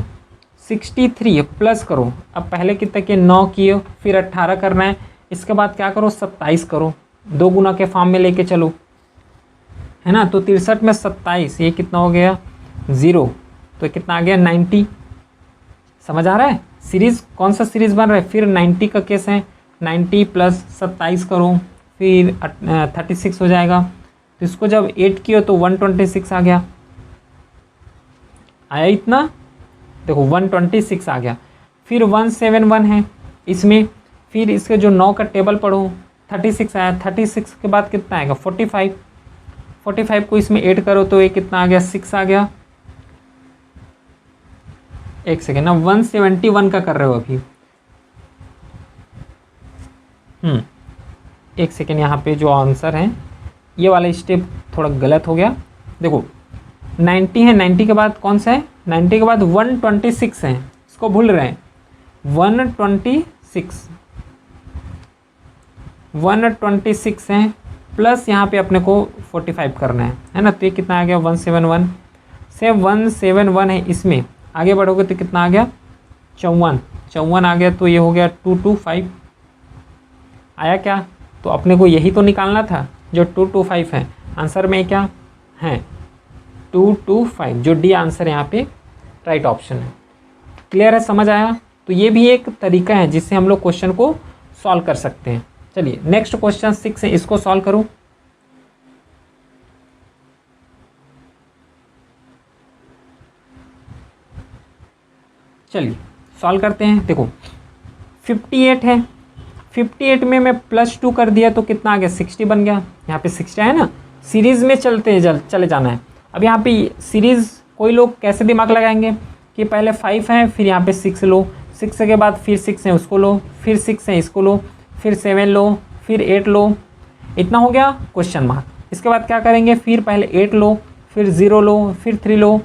63 प्लस करो, अब पहले कितने के 9 किए फिर 18 करना है, इसके बाद क्या करो 27 करो, 2 गुना के फॉर्म में लेके चलो, है ना। तो 63 में 27, ये कितना हो गया 0, तो कितना आ गया 90। समझ आ रहा है? सीरीज़ कौन सा सीरीज़ बन रहा है? फिर 90 का केस है, 90 प्लस 27 करो फिर 36 हो जाएगा। तो इसको जब 8 किया तो 126 आ गया, आया इतना, देखो 126 आ गया। फिर 171 है इसमें, फिर इसके जो 9 का टेबल पढ़ो, 36 आया, 36 के बाद कितना आएगा 45 को इसमें ऐड करो तो ये कितना आ गया 6 आ गया। एक सेकेंड ना, 171 का कर रहे हो अभी, एक सेकेंड, यहाँ पे जो आंसर है ये वाला स्टेप थोड़ा गलत हो गया। देखो 90 है, 90 के बाद कौन सा है? 90 के बाद 126 है, इसको भूल रहे हैं। 126 है, प्लस यहाँ पे अपने को 45 करना है ना। तो ये कितना आ गया 171 से 171 है, इसमें आगे बढ़ोगे तो कितना आ गया 54 आ गया। तो ये हो गया 225 आया क्या। तो अपने को यही तो निकालना था जो 225 है। आंसर में क्या है 225, जो डी आंसर यहाँ पे राइट ऑप्शन है। क्लियर है, समझ आया। तो ये भी एक तरीका है जिससे हम लोग क्वेश्चन को सॉल्व कर सकते हैं। चलिए नेक्स्ट क्वेश्चन 6 है, इसको सॉल्व करो। चलिए सॉल्व करते हैं। देखो 58 है, 58 में मैं +2 कर दिया तो कितना आ गया 60 बन गया। यहाँ पे 60 है ना, सीरीज़ में चले जाना है। अब यहाँ पे सीरीज़ कोई लोग कैसे दिमाग लगाएंगे कि पहले 5 है, फिर यहाँ पे 6 लो, 6 के बाद फिर 6 है उसको लो, फिर 6 है इसको लो, फिर 7 लो, फिर 8 लो, इतना हो गया क्वेश्चन मार्क। इसके बाद क्या करेंगे, फिर पहले 8 लो, फिर 0 लो, फिर 3 लो।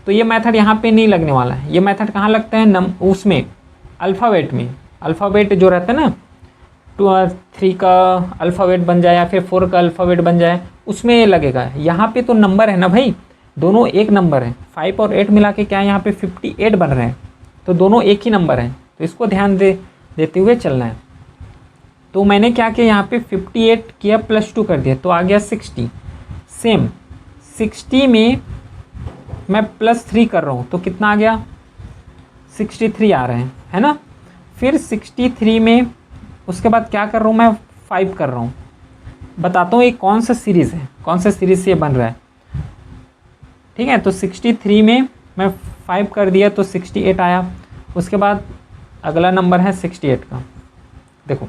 तो ये मेथड यहाँ पे नहीं लगने वाला है। ये मेथड कहाँ लगता है उसमें अल्फ़ाबेट में। अल्फ़ाबेट जो रहता है ना 3 का अल्फ़ाबेट बन जाए या फिर 4 का अल्फ़ाबेट बन जाए, उसमें ये लगेगा। यहाँ पे तो नंबर है ना भाई, दोनों एक नंबर है। 5 और 8 मिला के क्या है यहाँ पे 58 बन रहे हैं, तो दोनों एक ही नंबर हैं। तो इसको ध्यान देते हुए चलना है। तो मैंने क्या किया यहाँ पे 58 किया +2 कर दिया तो आ गया 60। सेम 60 में मैं +3 कर रहा हूँ तो कितना आ गया 63 आ रहे हैं, है ना। फिर 63 में उसके बाद क्या कर रहा हूँ मैं 5 कर रहा हूँ। बताता हूँ ये कौन सा सीरीज़ है, कौन सा सीरीज़ से ये बन रहा है, ठीक है। तो 63 में मैं 5 कर दिया तो 68 आया। उसके बाद अगला नंबर है 68 का। देखो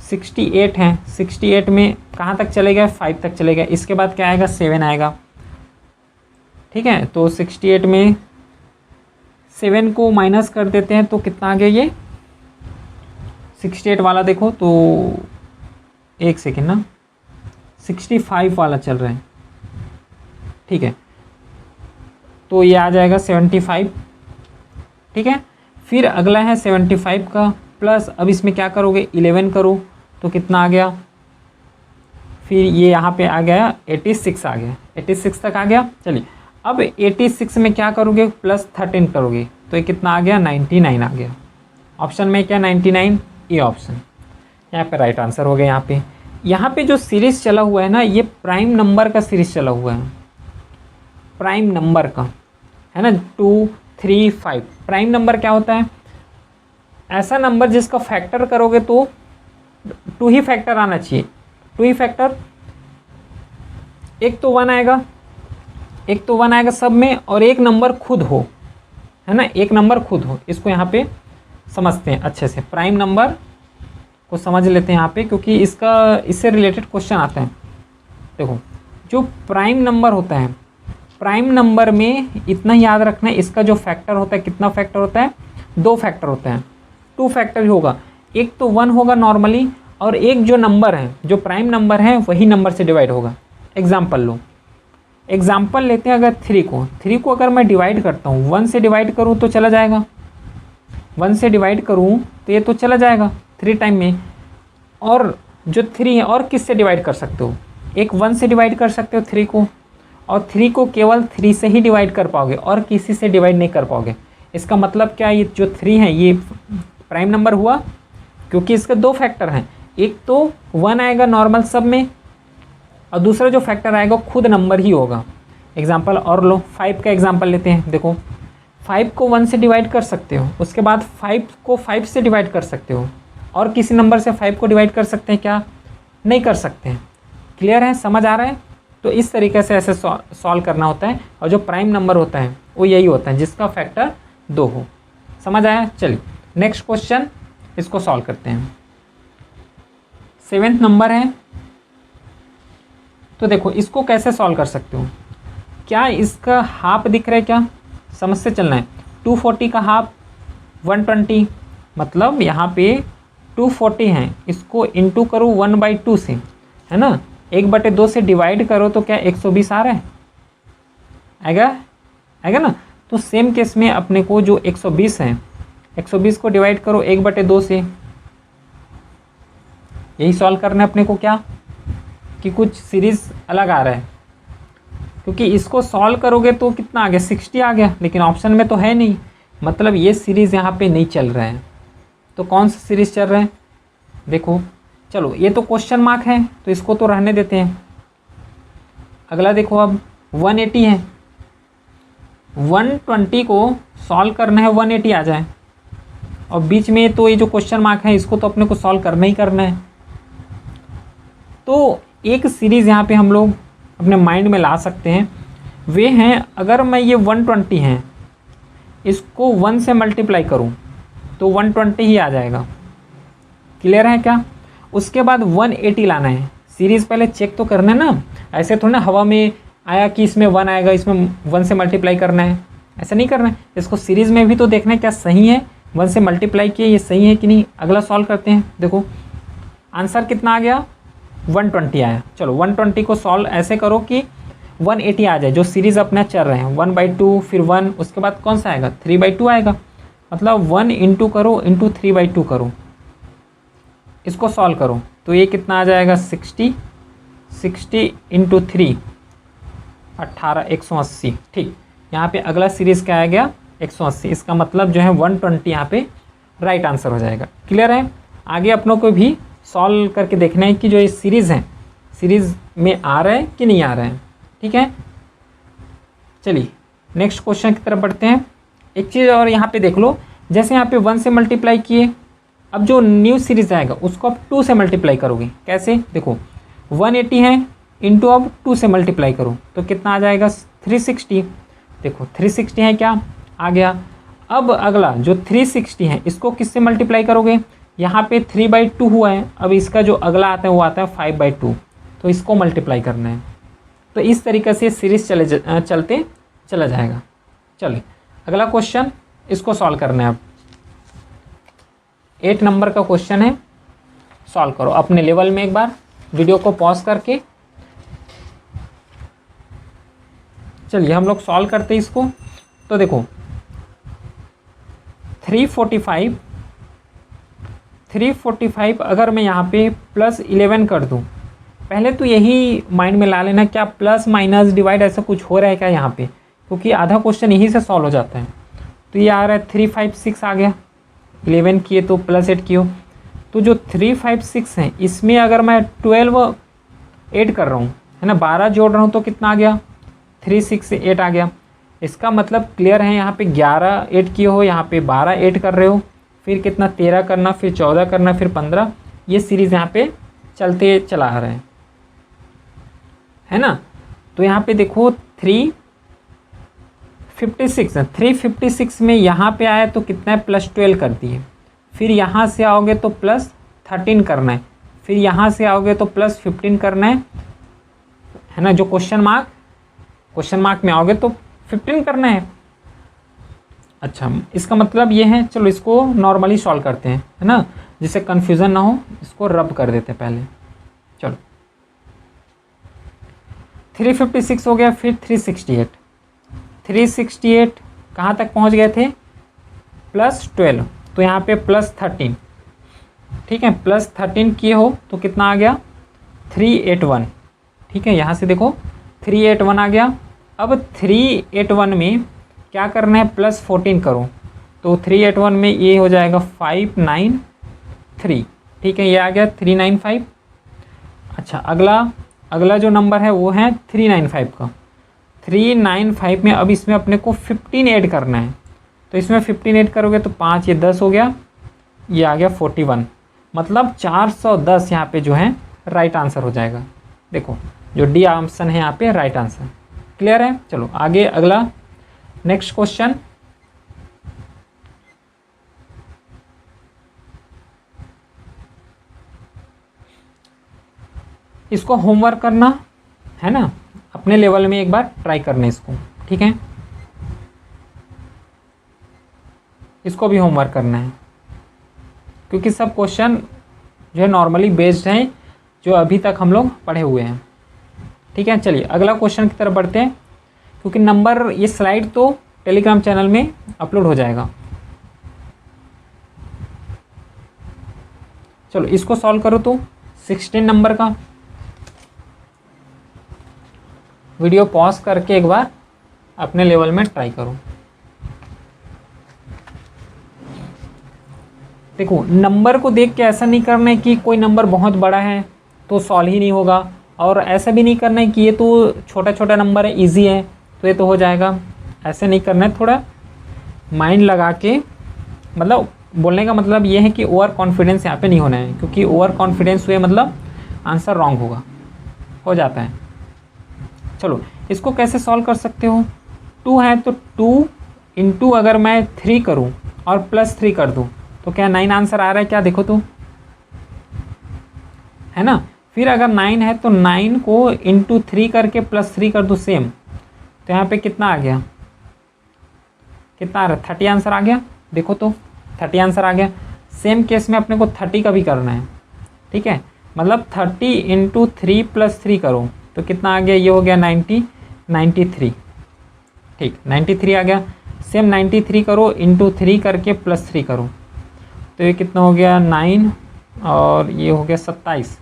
68 है, 68 में कहाँ तक चलेगा 5 तक चलेगा। इसके बाद क्या आएगा 7 आएगा, ठीक है। तो 68 में 7 को माइनस कर देते हैं तो कितना आ गया ये 68 वाला। देखो तो एक सेकेंड ना, 65 वाला चल रहा है, ठीक है। तो ये आ जाएगा 75, ठीक है। फिर अगला है 75 का प्लस, अब इसमें क्या करोगे 11 करो तो कितना आ गया। फिर ये यहाँ पे आ गया 86 आ गया, 86 तक आ गया। चलिए अब 86 में क्या करोगे +13 करोगे तो ये कितना आ गया 99 आ गया। ऑप्शन में क्या 99, ये ऑप्शन यहाँ पे राइट आंसर हो गया। यहाँ पे जो सीरीज़ चला हुआ है ना, ये प्राइम नंबर का सीरीज़ चला हुआ है, प्राइम नंबर का, है ना। 2, 3, 5 प्राइम नंबर क्या होता है, ऐसा नंबर जिसका फैक्टर करोगे तो 2 ही फैक्टर आना चाहिए। 2 ही फैक्टर, एक तो 1 आएगा, एक तो 1 आएगा सब में, और एक नंबर खुद हो, है ना, एक नंबर खुद हो। इसको यहाँ पे समझते हैं अच्छे से, प्राइम नंबर को समझ लेते हैं यहाँ पे, क्योंकि इससे रिलेटेड क्वेश्चन आता है। देखो जो प्राइम नंबर होता है, प्राइम नंबर में इतना याद रखना है, इसका जो फैक्टर होता है, कितना फैक्टर होता है 2 फैक्टर होते हैं, 2 फैक्टर ही होगा। एक तो 1 होगा नॉर्मली, और एक जो नंबर है, जो प्राइम नंबर है, वही नंबर से डिवाइड होगा। एग्जाम्पल लो, एग्जाम्पल लेते हैं अगर 3 को अगर मैं डिवाइड करता हूँ, 1 से डिवाइड करूँ तो चला जाएगा, 1 से डिवाइड करूँ तो ये तो चला जाएगा 3 टाइम में। और जो 3 है, और किससे डिवाइड कर सकते हो, एक 1 से डिवाइड कर सकते हो 3 को, और 3 को केवल 3 से ही डिवाइड कर पाओगे, और किसी से डिवाइड नहीं कर पाओगे। इसका मतलब क्या, ये जो 3 है ये प्राइम नंबर हुआ, क्योंकि इसके 2 फैक्टर हैं। एक तो 1 आएगा नॉर्मल सब में, और दूसरा जो फैक्टर आएगा खुद नंबर ही होगा। एग्जाम्पल और लो, 5 का एग्जाम्पल लेते हैं। देखो 5 को 1 से डिवाइड कर सकते हो, उसके बाद 5 को 5 से डिवाइड कर सकते हो, और किसी नंबर से 5 को डिवाइड कर सकते हैं क्या, नहीं कर सकते हैं। क्लियर है, समझ आ रहा है। तो इस तरीके से ऐसे सॉल्व करना होता है। और जो प्राइम नंबर होता है वो यही होता है जिसका फैक्टर 2 हो। समझ आया। चलिए नेक्स्ट क्वेश्चन, इसको सॉल्व करते हैं। 7th नंबर है, तो देखो इसको कैसे सॉल्व कर सकते हो। क्या इसका हाफ दिख रहा है, क्या समझ से चलना है। 240 का हाफ 120, मतलब यहाँ पे 240 है, इसको इंटू करो 1/2 से, है ना, 1/2 से डिवाइड करो तो क्या 120 आ रहा है, आएगा ना। तो सेम केस में अपने को जो 120 है, 120 को डिवाइड करो 1/2 से, यही सॉल्व करना है अपने को। क्या कि कुछ सीरीज़ अलग आ रहा है, क्योंकि इसको सॉल्व करोगे तो कितना आ गया 60 आ गया, लेकिन ऑप्शन में तो है नहीं, मतलब ये सीरीज़ यहाँ पे नहीं चल रहा है। तो कौन सा सीरीज़ चल रहा है देखो। चलो ये तो क्वेश्चन मार्क है तो इसको तो रहने देते हैं। अगला देखो अब 180 है, 120 को सॉल्व करना है 180 आ जाए, और बीच में तो ये जो क्वेश्चन मार्क है इसको तो अपने को सॉल्व करना ही करना है। तो एक सीरीज़ यहाँ पे हम लोग अपने माइंड में ला सकते हैं, वे हैं अगर मैं ये 120 हैं इसको 1 से मल्टीप्लाई करूँ तो 120 ही आ जाएगा। क्लियर है क्या? उसके बाद 180 लाना है, सीरीज़ पहले चेक तो करना है ना, ऐसे थोड़ा ना हवा में आया कि इसमें 1 आएगा इसमें 1 से मल्टीप्लाई करना है, ऐसा नहीं करना है। इसको सीरीज़ में भी तो देखना है क्या सही है, 1 से मल्टीप्लाई किए ये सही है कि नहीं। अगला सॉल्व करते हैं। देखो आंसर कितना आ गया 120 आया। चलो 120 को सॉल्व ऐसे करो कि 180 आ जाए, जो सीरीज़ अपना चल रहे हैं 1/2 फिर 1, उसके बाद कौन सा आएगा 3/2 आएगा, मतलब 1 इंटू करो इंटू 3/2 करो, इसको सॉल्व करो तो ये कितना आ जाएगा 60 इंटू 3 18 180। ठीक, यहाँ पे अगला सीरीज़ क्या आ गया 180, इसका मतलब जो है 120 यहाँ पे राइट आंसर हो जाएगा। क्लियर है? आगे अपनों को भी सॉल्व करके देखना है कि जो ये सीरीज़ है सीरीज़ में आ रहा है कि नहीं आ रहा है। ठीक है, चलिए नेक्स्ट क्वेश्चन की तरफ बढ़ते हैं। एक चीज़ और यहाँ पे देख लो, जैसे यहाँ पे 1 से मल्टीप्लाई किए, अब जो न्यू सीरीज़ आएगा उसको आप 2 से मल्टीप्लाई करोगे। कैसे? देखो 180 है इंटू अब 2 से मल्टीप्लाई करो तो कितना आ जाएगा 360। देखो 360 है क्या आ गया। अब अगला जो 360 है इसको किससे मल्टीप्लाई करोगे, यहाँ पे 3/2 हुआ है, अब इसका जो अगला आता है वो आता है 5/2, तो इसको मल्टीप्लाई करना है। तो इस तरीके से सीरीज़ चलते चला जाएगा। चलिए अगला क्वेश्चन, इसको सॉल्व करना है। अब 8 नंबर का क्वेश्चन है, सॉल्व करो अपने लेवल में, एक बार वीडियो को पॉज करके। चलिए हम लोग सॉल्व करते हैं इसको। तो देखो 345 अगर मैं यहाँ पे +11 कर दूँ, पहले तो यही माइंड में ला लेना क्या प्लस माइनस डिवाइड ऐसा कुछ हो रहा है क्या यहाँ पे, क्योंकि आधा क्वेश्चन यहीं से सॉल्व हो जाता है। तो ये आ रहा है 356 आ गया, 11 किए तो +8 किए, तो जो 356 हैं इसमें अगर मैं 12 ऐड कर रहा हूँ है ना, 12 जोड़ रहा हूँ तो कितना आ गया 368 आ गया। इसका मतलब क्लियर है, यहाँ पे 11 ऐड किए हो, यहाँ पे 12 ऐड कर रहे हो, फिर कितना 13 करना, फिर 14 करना, फिर 15, ये सीरीज़ यहाँ पे चलते चला आ रहे हैं है ना। तो यहाँ पे देखो 356 में यहाँ पे आया तो कितना है +12 कर दिए, फिर यहाँ से आओगे तो +13 करना है, फिर यहाँ से आओगे तो +15 करना है ना। जो क्वेश्चन मार्क में आओगे तो 15 करना है। अच्छा, इसका मतलब ये है, चलो इसको नॉर्मली सॉल्व करते हैं है ना, जिससे कन्फ्यूज़न ना हो, इसको रब कर देते हैं पहले। चलो 356 हो गया, फिर 368 कहाँ तक पहुँच गए थे +12, तो यहाँ पे +13। ठीक है, +13 किए हो तो कितना आ गया 381। ठीक है, यहाँ से देखो 381 आ गया। अब 381 में क्या करना है +14 करो, तो 381 में ये हो जाएगा 593। ठीक है, ये आ गया 395। अच्छा, अगला जो नंबर है वो है 395 का। 395 में अब इसमें अपने को 15 ऐड करना है, तो इसमें 15 ऐड करोगे तो 5 ये 10 हो गया, ये आ गया 41, मतलब 410 यहाँ पे जो है राइट आंसर हो जाएगा। देखो जो डी ऑप्शन है यहाँ पे राइट आंसर। क्लियर है? चलो आगे अगला नेक्स्ट क्वेश्चन। इसको होमवर्क करना है ना, अपने लेवल में एक बार ट्राई करना इसको। ठीक है, इसको भी होमवर्क करना है, क्योंकि सब क्वेश्चन जो है नॉर्मली बेस्ड हैं, जो अभी तक हम लोग पढ़े हुए हैं। ठीक है, चलिए अगला क्वेश्चन की तरफ बढ़ते हैं, क्योंकि नंबर ये स्लाइड तो टेलीग्राम चैनल में अपलोड हो जाएगा। चलो इसको सॉल्व करो तो 16 नंबर का। वीडियो पॉज करके एक बार अपने लेवल में ट्राई करो। देखो नंबर को देख के ऐसा नहीं करना है कि कोई नंबर बहुत बड़ा है तो सॉल्व ही नहीं होगा, और ऐसा भी नहीं करना है कि ये तो छोटा छोटा नंबर है, इजी है तो ये तो हो जाएगा। ऐसे नहीं करना है, थोड़ा माइंड लगा के, मतलब बोलने का मतलब ये है कि ओवर कॉन्फिडेंस यहाँ पे नहीं होना है, क्योंकि ओवर कॉन्फिडेंस हुए मतलब आंसर रॉन्ग होगा, हो जाता है। चलो इसको कैसे सॉल्व कर सकते हो, 2 है तो 2 इंटू अगर मैं 3 करूँ और +3 कर दूँ तो क्या 9 आंसर आ रहा है क्या, देखो तो, है ना। फिर अगर 9 है तो 9 को इंटू 3 करके +3 कर दूँ सेम, तो यहाँ पे कितना आ गया, कितना आ रहा है, 30 आंसर आ गया। देखो तो 30 आंसर आ गया। सेम केस में अपने को 30 का भी करना है, ठीक है, मतलब 30 इंटू 3 +3 करो तो कितना आ गया, ये हो गया 93, ठीक 93 आ गया। सेम 93 करो इंटू 3 करके +3 करो तो ये कितना हो गया 9 और ये हो गया 27,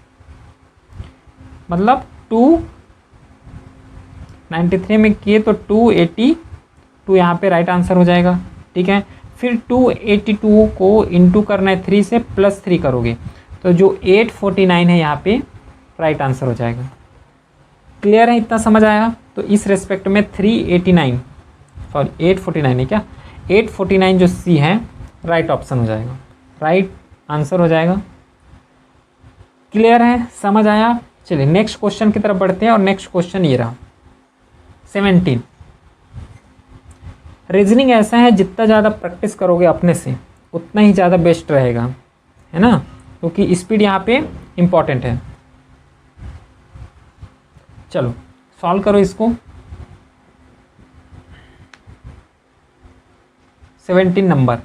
मतलब 293 में किए तो 282 यहाँ पे राइट आंसर हो जाएगा, ठीक है। फिर 282 को इंटू करना है 3 से, +3 करोगे तो जो 849 है यहाँ पे राइट आंसर हो जाएगा। क्लियर है, इतना समझ आया। तो इस रेस्पेक्ट में 849 है क्या, 849 जो सी है राइट ऑप्शन हो जाएगा, राइट आंसर हो जाएगा। क्लियर है, समझ आया। चलिए नेक्स्ट क्वेश्चन की तरफ बढ़ते हैं, और नेक्स्ट क्वेश्चन ये रहा 17। रीजनिंग ऐसा है जितना ज़्यादा प्रैक्टिस करोगे अपने से उतना ही ज़्यादा बेस्ट रहेगा, है ना, क्योंकि स्पीड यहाँ पे इम्पॉर्टेंट है। चलो सॉल्व करो इसको। 17 नंबर,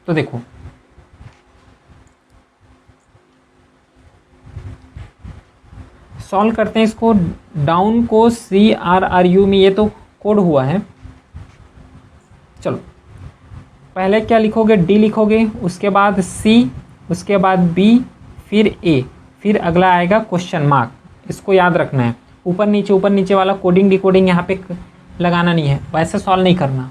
तो देखो सॉल्व करते हैं इसको। डाउन को CRRU में ये तो कोड हुआ है। चलो पहले क्या लिखोगे, D लिखोगे, उसके बाद C, उसके बाद B, फिर A, फिर अगला आएगा क्वेश्चन मार्क। इसको याद रखना है, ऊपर नीचे वाला कोडिंग डिकोडिंग यहाँ पे लगाना नहीं है, वैसे सॉल्व नहीं करना।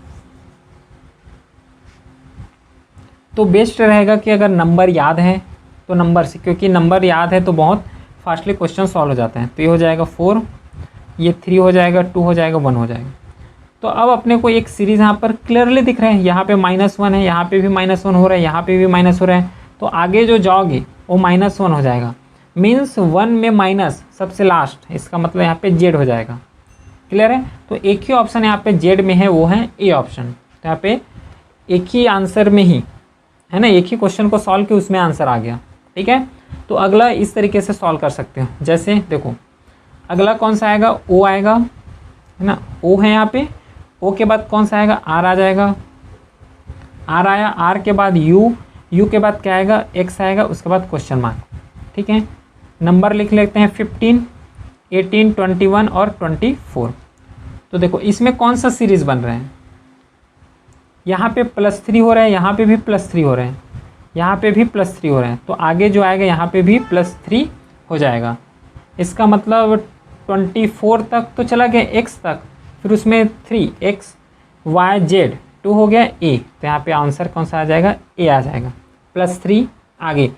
तो बेस्ट रहेगा कि अगर नंबर याद है तो नंबर से, क्योंकि नंबर याद है तो बहुत फास्टली क्वेश्चन सॉल्व हो जाते हैं। तो ये हो जाएगा 4, ये 3 हो जाएगा, 2 हो जाएगा, 1 हो जाएगा। तो अब अपने को एक सीरीज़ यहाँ पर क्लियरली दिख रहे हैं, यहाँ पे -1 है, यहाँ पे भी -1 हो रहा है, यहाँ पे भी माइनस हो रहा है, तो आगे जो जाओगे वो -1 हो जाएगा। मीन्स 1 में माइनस सबसे लास्ट, इसका मतलब यहाँ पे Z हो जाएगा। क्लियर है, तो एक ही ऑप्शन यहाँ पे Z में है, वो है A ऑप्शन। तो यहाँ पे एक ही आंसर में ही है ना, एक ही क्वेश्चन को सॉल्व किया उसमें आंसर आ गया, ठीक है। तो अगला इस तरीके से सॉल्व कर सकते हो। जैसे देखो अगला कौन सा आएगा, O आएगा, है ना, O है यहाँ पे। O के बाद कौन सा आएगा, R आ जाएगा, R आया, R के बाद U के बाद क्या आएगा, X आएगा, उसके बाद क्वेश्चन मार्क, ठीक है। नंबर लिख लेते हैं 15, 18, 21 और 24। तो देखो इसमें कौन सा सीरीज़ बन रहे हैं, यहाँ पे +3 हो रहा है, यहाँ पे भी +3 हो रहे हैं, यहाँ पे भी +3 हो रहे हैं, तो आगे जो आएगा यहाँ पे भी +3 हो जाएगा। इसका मतलब 24 तक तो चला गया, X तक, फिर उसमें 3 X Y Z 2 हो गया A, तो यहाँ पे आंसर कौन सा आ जाएगा, A आ जाएगा। +3 आगे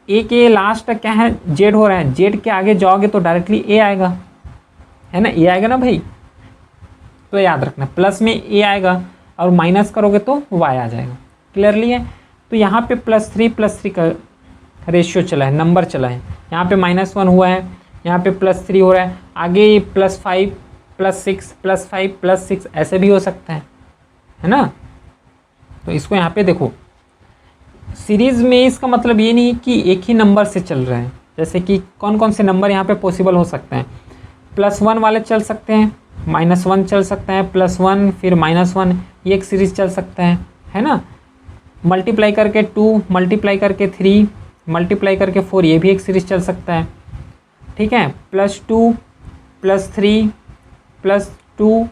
A के लास्ट क्या है, Z हो रहा है, Z के आगे जाओगे तो डायरेक्टली A आएगा, है ना, A आएगा ना भाई। तो याद रखना प्लस में A आएगा और माइनस करोगे तो Y आ जाएगा। क्लियरली है। तो यहाँ पे +3 का रेशियो चला है, नंबर चला है, यहाँ पे -1 हुआ है, यहाँ पे +3 हो रहा है, आगे +5 +6 +5 +6 ऐसे भी हो सकता है ना। तो इसको यहाँ पे देखो सीरीज़ में, इसका मतलब ये नहीं कि एक ही नंबर से चल रहे हैं। जैसे कि कौन कौन से नंबर यहाँ पे पॉसिबल हो सकते हैं, +1 वाले चल सकते हैं, -1 चल सकता है, +1 फिर -1, ये एक सीरीज़ चल सकता है ना। मल्टीप्लाई करके 2, मल्टीप्लाई करके 3, मल्टीप्लाई करके 4, ये भी एक सीरीज़ चल सकता है, ठीक है। +2 +3 +2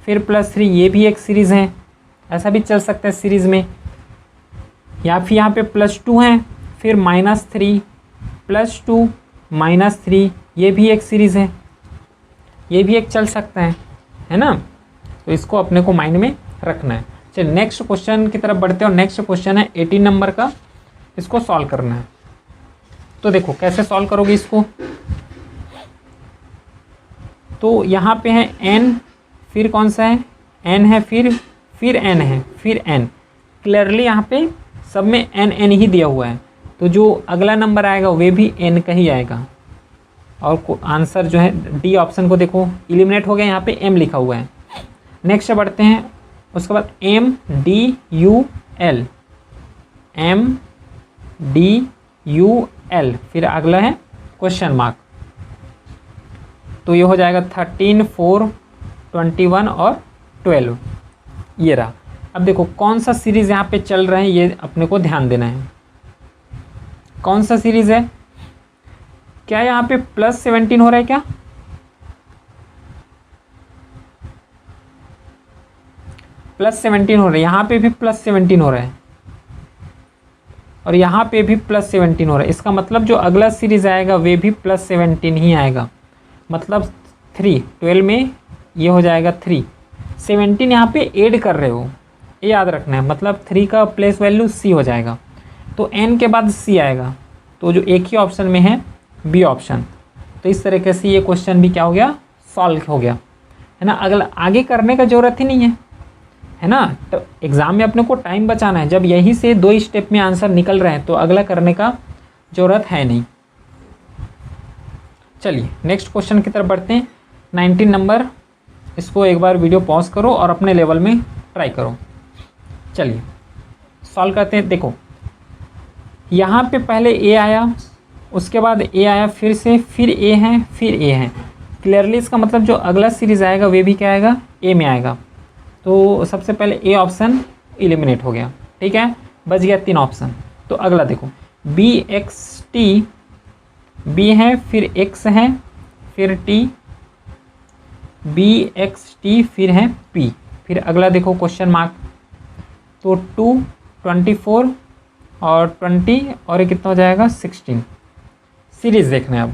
फिर +3, ये भी एक सीरीज़ है, ऐसा भी चल सकता है सीरीज़ में। या फिर यहाँ पे +2 है, फिर -3 +2 -3, ये भी एक सीरीज़ है, ये भी एक चल सकता है ना। तो इसको अपने को माइंड में रखना है। चलिए नेक्स्ट क्वेश्चन की तरफ बढ़ते हैं और नेक्स्ट क्वेश्चन है 18 नंबर का, इसको सॉल्व करना है। तो देखो कैसे सॉल्व करोगे इसको। तो यहाँ पे है n, फिर कौन सा है n है, फिर n है, फिर n। क्लियरली यहाँ पे सब में n ही दिया हुआ है, तो जो अगला नंबर आएगा वे भी n का ही आएगा। और आंसर जो है डी ऑप्शन को देखो एलिमिनेट हो गया, यहाँ पे m लिखा हुआ है। नेक्स्ट बढ़ते हैं, उसके बाद MDUL, MDUL, फिर अगला है क्वेश्चन मार्क। तो ये हो जाएगा 13, 4, 21 और 12, ये रहा। अब देखो कौन सा सीरीज़ यहाँ पे चल रहा है, ये अपने को ध्यान देना है। कौन सा सीरीज़ है, क्या यहाँ पे +17 हो रहा है क्या? +17 हो रहा है, यहाँ पे भी +17 हो रहा है और यहाँ पे भी +17 हो रहा है। इसका मतलब जो अगला सीरीज आएगा वे भी +17 ही आएगा। मतलब 3, 12 में ये हो जाएगा 3, 17 यहाँ पे ऐड कर रहे हो, ये याद रखना है। मतलब 3 का प्लेस वैल्यू C हो जाएगा, तो n के बाद C आएगा। तो जो एक ही ऑप्शन में है बी ऑप्शन। तो इस तरीके से ये क्वेश्चन भी क्या हो गया, सॉल्व हो गया, है ना। अगला आगे करने का ज़रूरत ही नहीं है ना। तो एग्ज़ाम में अपने को टाइम बचाना है। जब यहीं से 2 स्टेप में आंसर निकल रहे हैं तो अगला करने का ज़रूरत है नहीं। चलिए नेक्स्ट क्वेश्चन की तरफ बढ़ते हैं। 19 नंबर, इसको एक बार वीडियो पॉज करो और अपने लेवल में ट्राई करो। चलिए सॉल्व करते हैं। देखो यहाँ पे पहले ए आया, उसके बाद ए आया, फिर से फिर ए है, फिर ए है। क्लियरली इसका मतलब जो अगला सीरीज़ आएगा वे भी क्या आएगा, ए में आएगा। तो सबसे पहले ए ऑप्शन एलिमिनेट हो गया, ठीक है, बच गया 3 ऑप्शन। तो अगला देखो BXT, B है, फिर X है, फिर T, BXT, फिर है P, फिर अगला देखो क्वेश्चन मार्क। तो 2, 24 और 20 और ये कितना हो जाएगा 16। सीरीज़ देखना है अब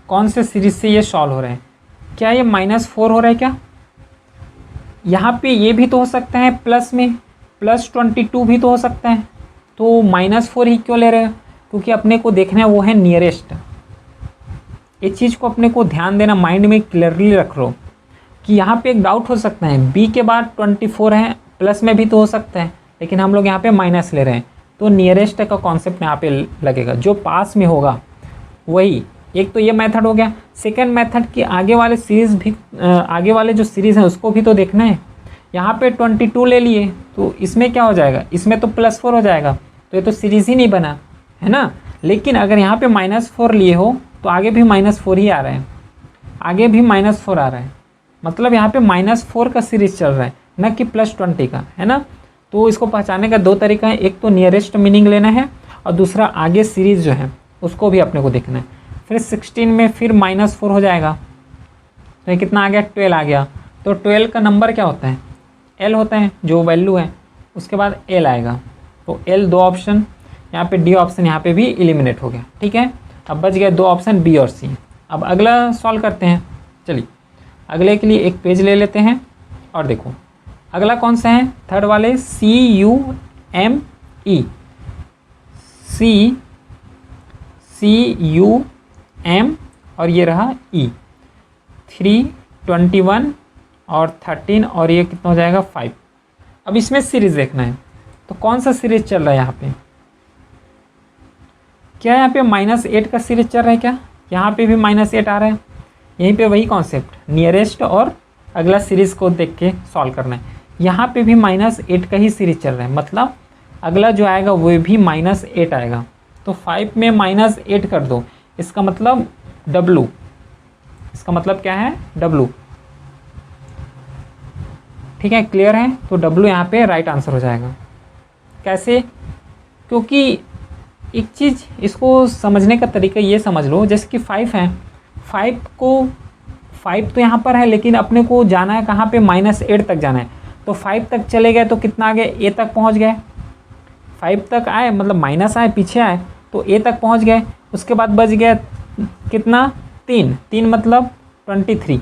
कौन से सीरीज़ से ये सॉल्व हो रहे हैं। क्या ये -4 हो रहा है क्या? यहाँ पे ये भी तो हो सकता है प्लस में, +22 भी तो हो सकता है। तो -4 ही क्यों ले रहे हो? क्योंकि अपने को देखना है वो है नियरेस्ट। इस चीज़ को अपने को ध्यान देना, माइंड में क्लियरली रख लो कि यहाँ पे एक डाउट हो सकता है बी के बाद 24 है, प्लस में भी तो हो सकता है, लेकिन हम लोग यहाँ पे माइनस ले रहे हैं। तो नियरेस्ट का कॉन्सेप्ट यहाँ पे लगेगा, जो पास में होगा वही। एक तो ये मेथड हो गया। सेकंड मेथड कि आगे वाले सीरीज़ भी, आगे वाले जो सीरीज़ हैं उसको भी तो देखना है। यहाँ पे 22 ले लिए तो इसमें क्या हो जाएगा, इसमें तो +4 हो जाएगा, तो ये तो सीरीज़ ही नहीं बना, है ना। लेकिन अगर यहाँ पे -4 लिए हो तो आगे भी -4 ही आ रहा है, आगे भी -4 आ रहा है। मतलब यहाँ पे -4 का सीरीज़ चल रहा है, न कि +20 का, है ना। तो इसको पहचानने का 2 तरीका है, एक तो नियरेस्ट मीनिंग लेना है और दूसरा आगे सीरीज़ जो है उसको भी अपने को देखना है। फिर 16 में फिर -4 हो जाएगा, तो ये कितना आ गया 12 आ गया। तो 12 का नंबर क्या होता है, L होता है, जो वैल्यू है उसके बाद L आएगा। तो L 2 ऑप्शन, यहाँ पे D ऑप्शन यहाँ पे भी एलिमिनेट हो गया, ठीक है। अब बच गया 2 ऑप्शन B और C। अब अगला सॉल्व करते हैं। चलिए अगले के लिए एक पेज ले लेते हैं और देखो अगला कौन सा है, थर्ड वाले CUME, CUM और ये रहा E। 3, 21 और 13 और ये कितना हो जाएगा 5। अब इसमें सीरीज़ देखना है, तो कौन सा सीरीज़ चल रहा है यहाँ पे, क्या यहाँ पे -8 का सीरीज़ चल रहा है क्या? यहाँ पे भी -8 आ रहा है। यहीं पे वही कॉन्सेप्ट, नियरेस्ट और अगला सीरीज़ को देख के सॉल्व करना है। यहाँ पे भी -8 का ही सीरीज़ चल रहा है, मतलब अगला जो आएगा वो भी -8 आएगा। तो 5 में -8 कर दो, इसका मतलब W, इसका मतलब क्या है W, ठीक है, क्लियर है। तो W यहाँ पे राइट आंसर हो जाएगा। कैसे? क्योंकि एक चीज़ इसको समझने का तरीका ये समझ लो, जैसे कि 5 है, 5 तो यहाँ पर है, लेकिन अपने को जाना है कहाँ पे, -8 तक जाना है। तो 5 तक चले गए तो कितना आ गया, A तक पहुँच गए। 5 तक आए मतलब माइनस आए, पीछे आए तो A तक पहुँच गए। उसके बाद बच गया कितना, 3, 3 मतलब 23,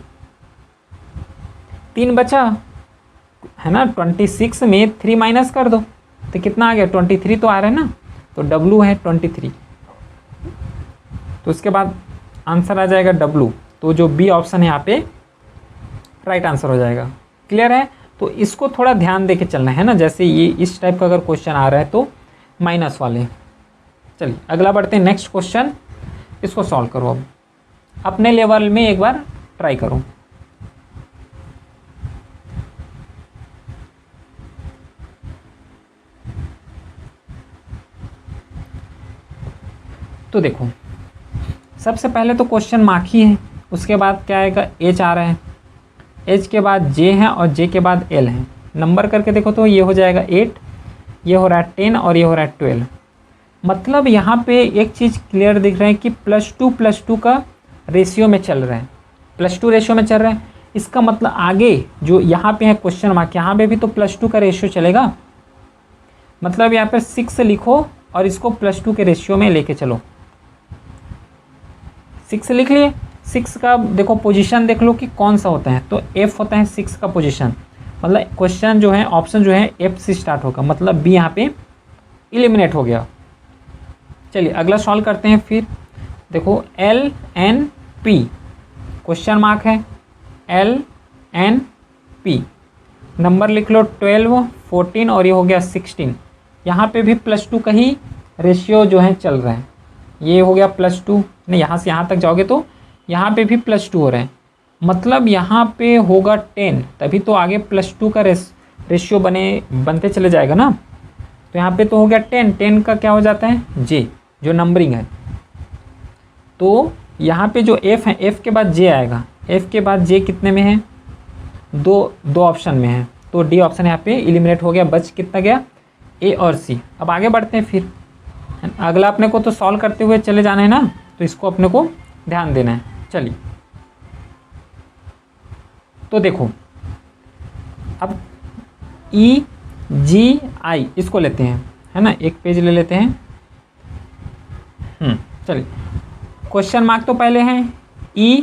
3 बचा है ना। 26 में 3 माइनस कर दो तो कितना आ गया, 23 तो आ रहा है ना, तो W है 23। तो उसके बाद आंसर आ जाएगा W, तो जो बी ऑप्शन है यहाँ पे राइट आंसर हो जाएगा। क्लियर है। तो इसको थोड़ा ध्यान देके चलना है ना, जैसे ये इस टाइप का अगर क्वेश्चन आ रहा है तो माइनस वाले। चलिए अगला बढ़ते हैं, नेक्स्ट क्वेश्चन, इसको सॉल्व करो। अब अपने लेवल में एक बार ट्राई करो। तो देखो सबसे पहले तो क्वेश्चन मार्क ही है, उसके बाद क्या आएगा, एच आ रहा है, एच के बाद जे है और जे के बाद एल है। नंबर करके देखो तो ये हो जाएगा 8, ये हो रहा है 10 और ये हो रहा है 12। मतलब यहाँ पे एक चीज़ क्लियर दिख रहा है कि +2 का रेशियो में चल रहा है, +2 रेशियो में चल रहा है। इसका मतलब आगे जो यहाँ पे है क्वेश्चन मार्क, यहाँ पे भी तो +2 का रेशियो चलेगा। मतलब यहाँ पे 6 लिखो और इसको +2 के रेशियो में लेके चलो। 6 लिख लिए, 6 का देखो पोजीशन देख लो कि कौन सा होता है, तो F होता है 6 का पोजीशन। मतलब क्वेश्चन जो है, ऑप्शन जो है F से स्टार्ट होगा, मतलब B यहाँ पे इलिमिनेट हो गया। चलिए अगला सॉल्व करते हैं। फिर देखो LNP क्वेश्चन मार्क है, LNP नंबर लिख लो 12, 14 और ये हो गया 16। यहाँ पे भी +2 का ही रेशियो जो है चल रहा है। ये हो गया +2, नहीं यहाँ से यहाँ तक जाओगे तो यहाँ पे भी +2 हो रहा है। मतलब यहाँ पे होगा 10, तभी तो आगे +2 का रेशियो बनते चले जाएगा ना। तो यहाँ पे तो हो गया 10, 10 का क्या हो जाता है, जे, जो नंबरिंग है। तो यहाँ पे जो F है, F के बाद J आएगा, F के बाद J कितने में है, दो ऑप्शन में है, तो डी ऑप्शन यहाँ पे इलिमिनेट हो गया। बच कितना गया, A और C। अब आगे बढ़ते हैं। फिर अगला अपने को तो सॉल्व करते हुए चले जाना है ना, तो इसको अपने को ध्यान देना है। चलिए तो देखो अब EGI इसको लेते हैं, है ना, एक पेज ले लेते हैं। चलिए क्वेश्चन मार्क तो पहले है E,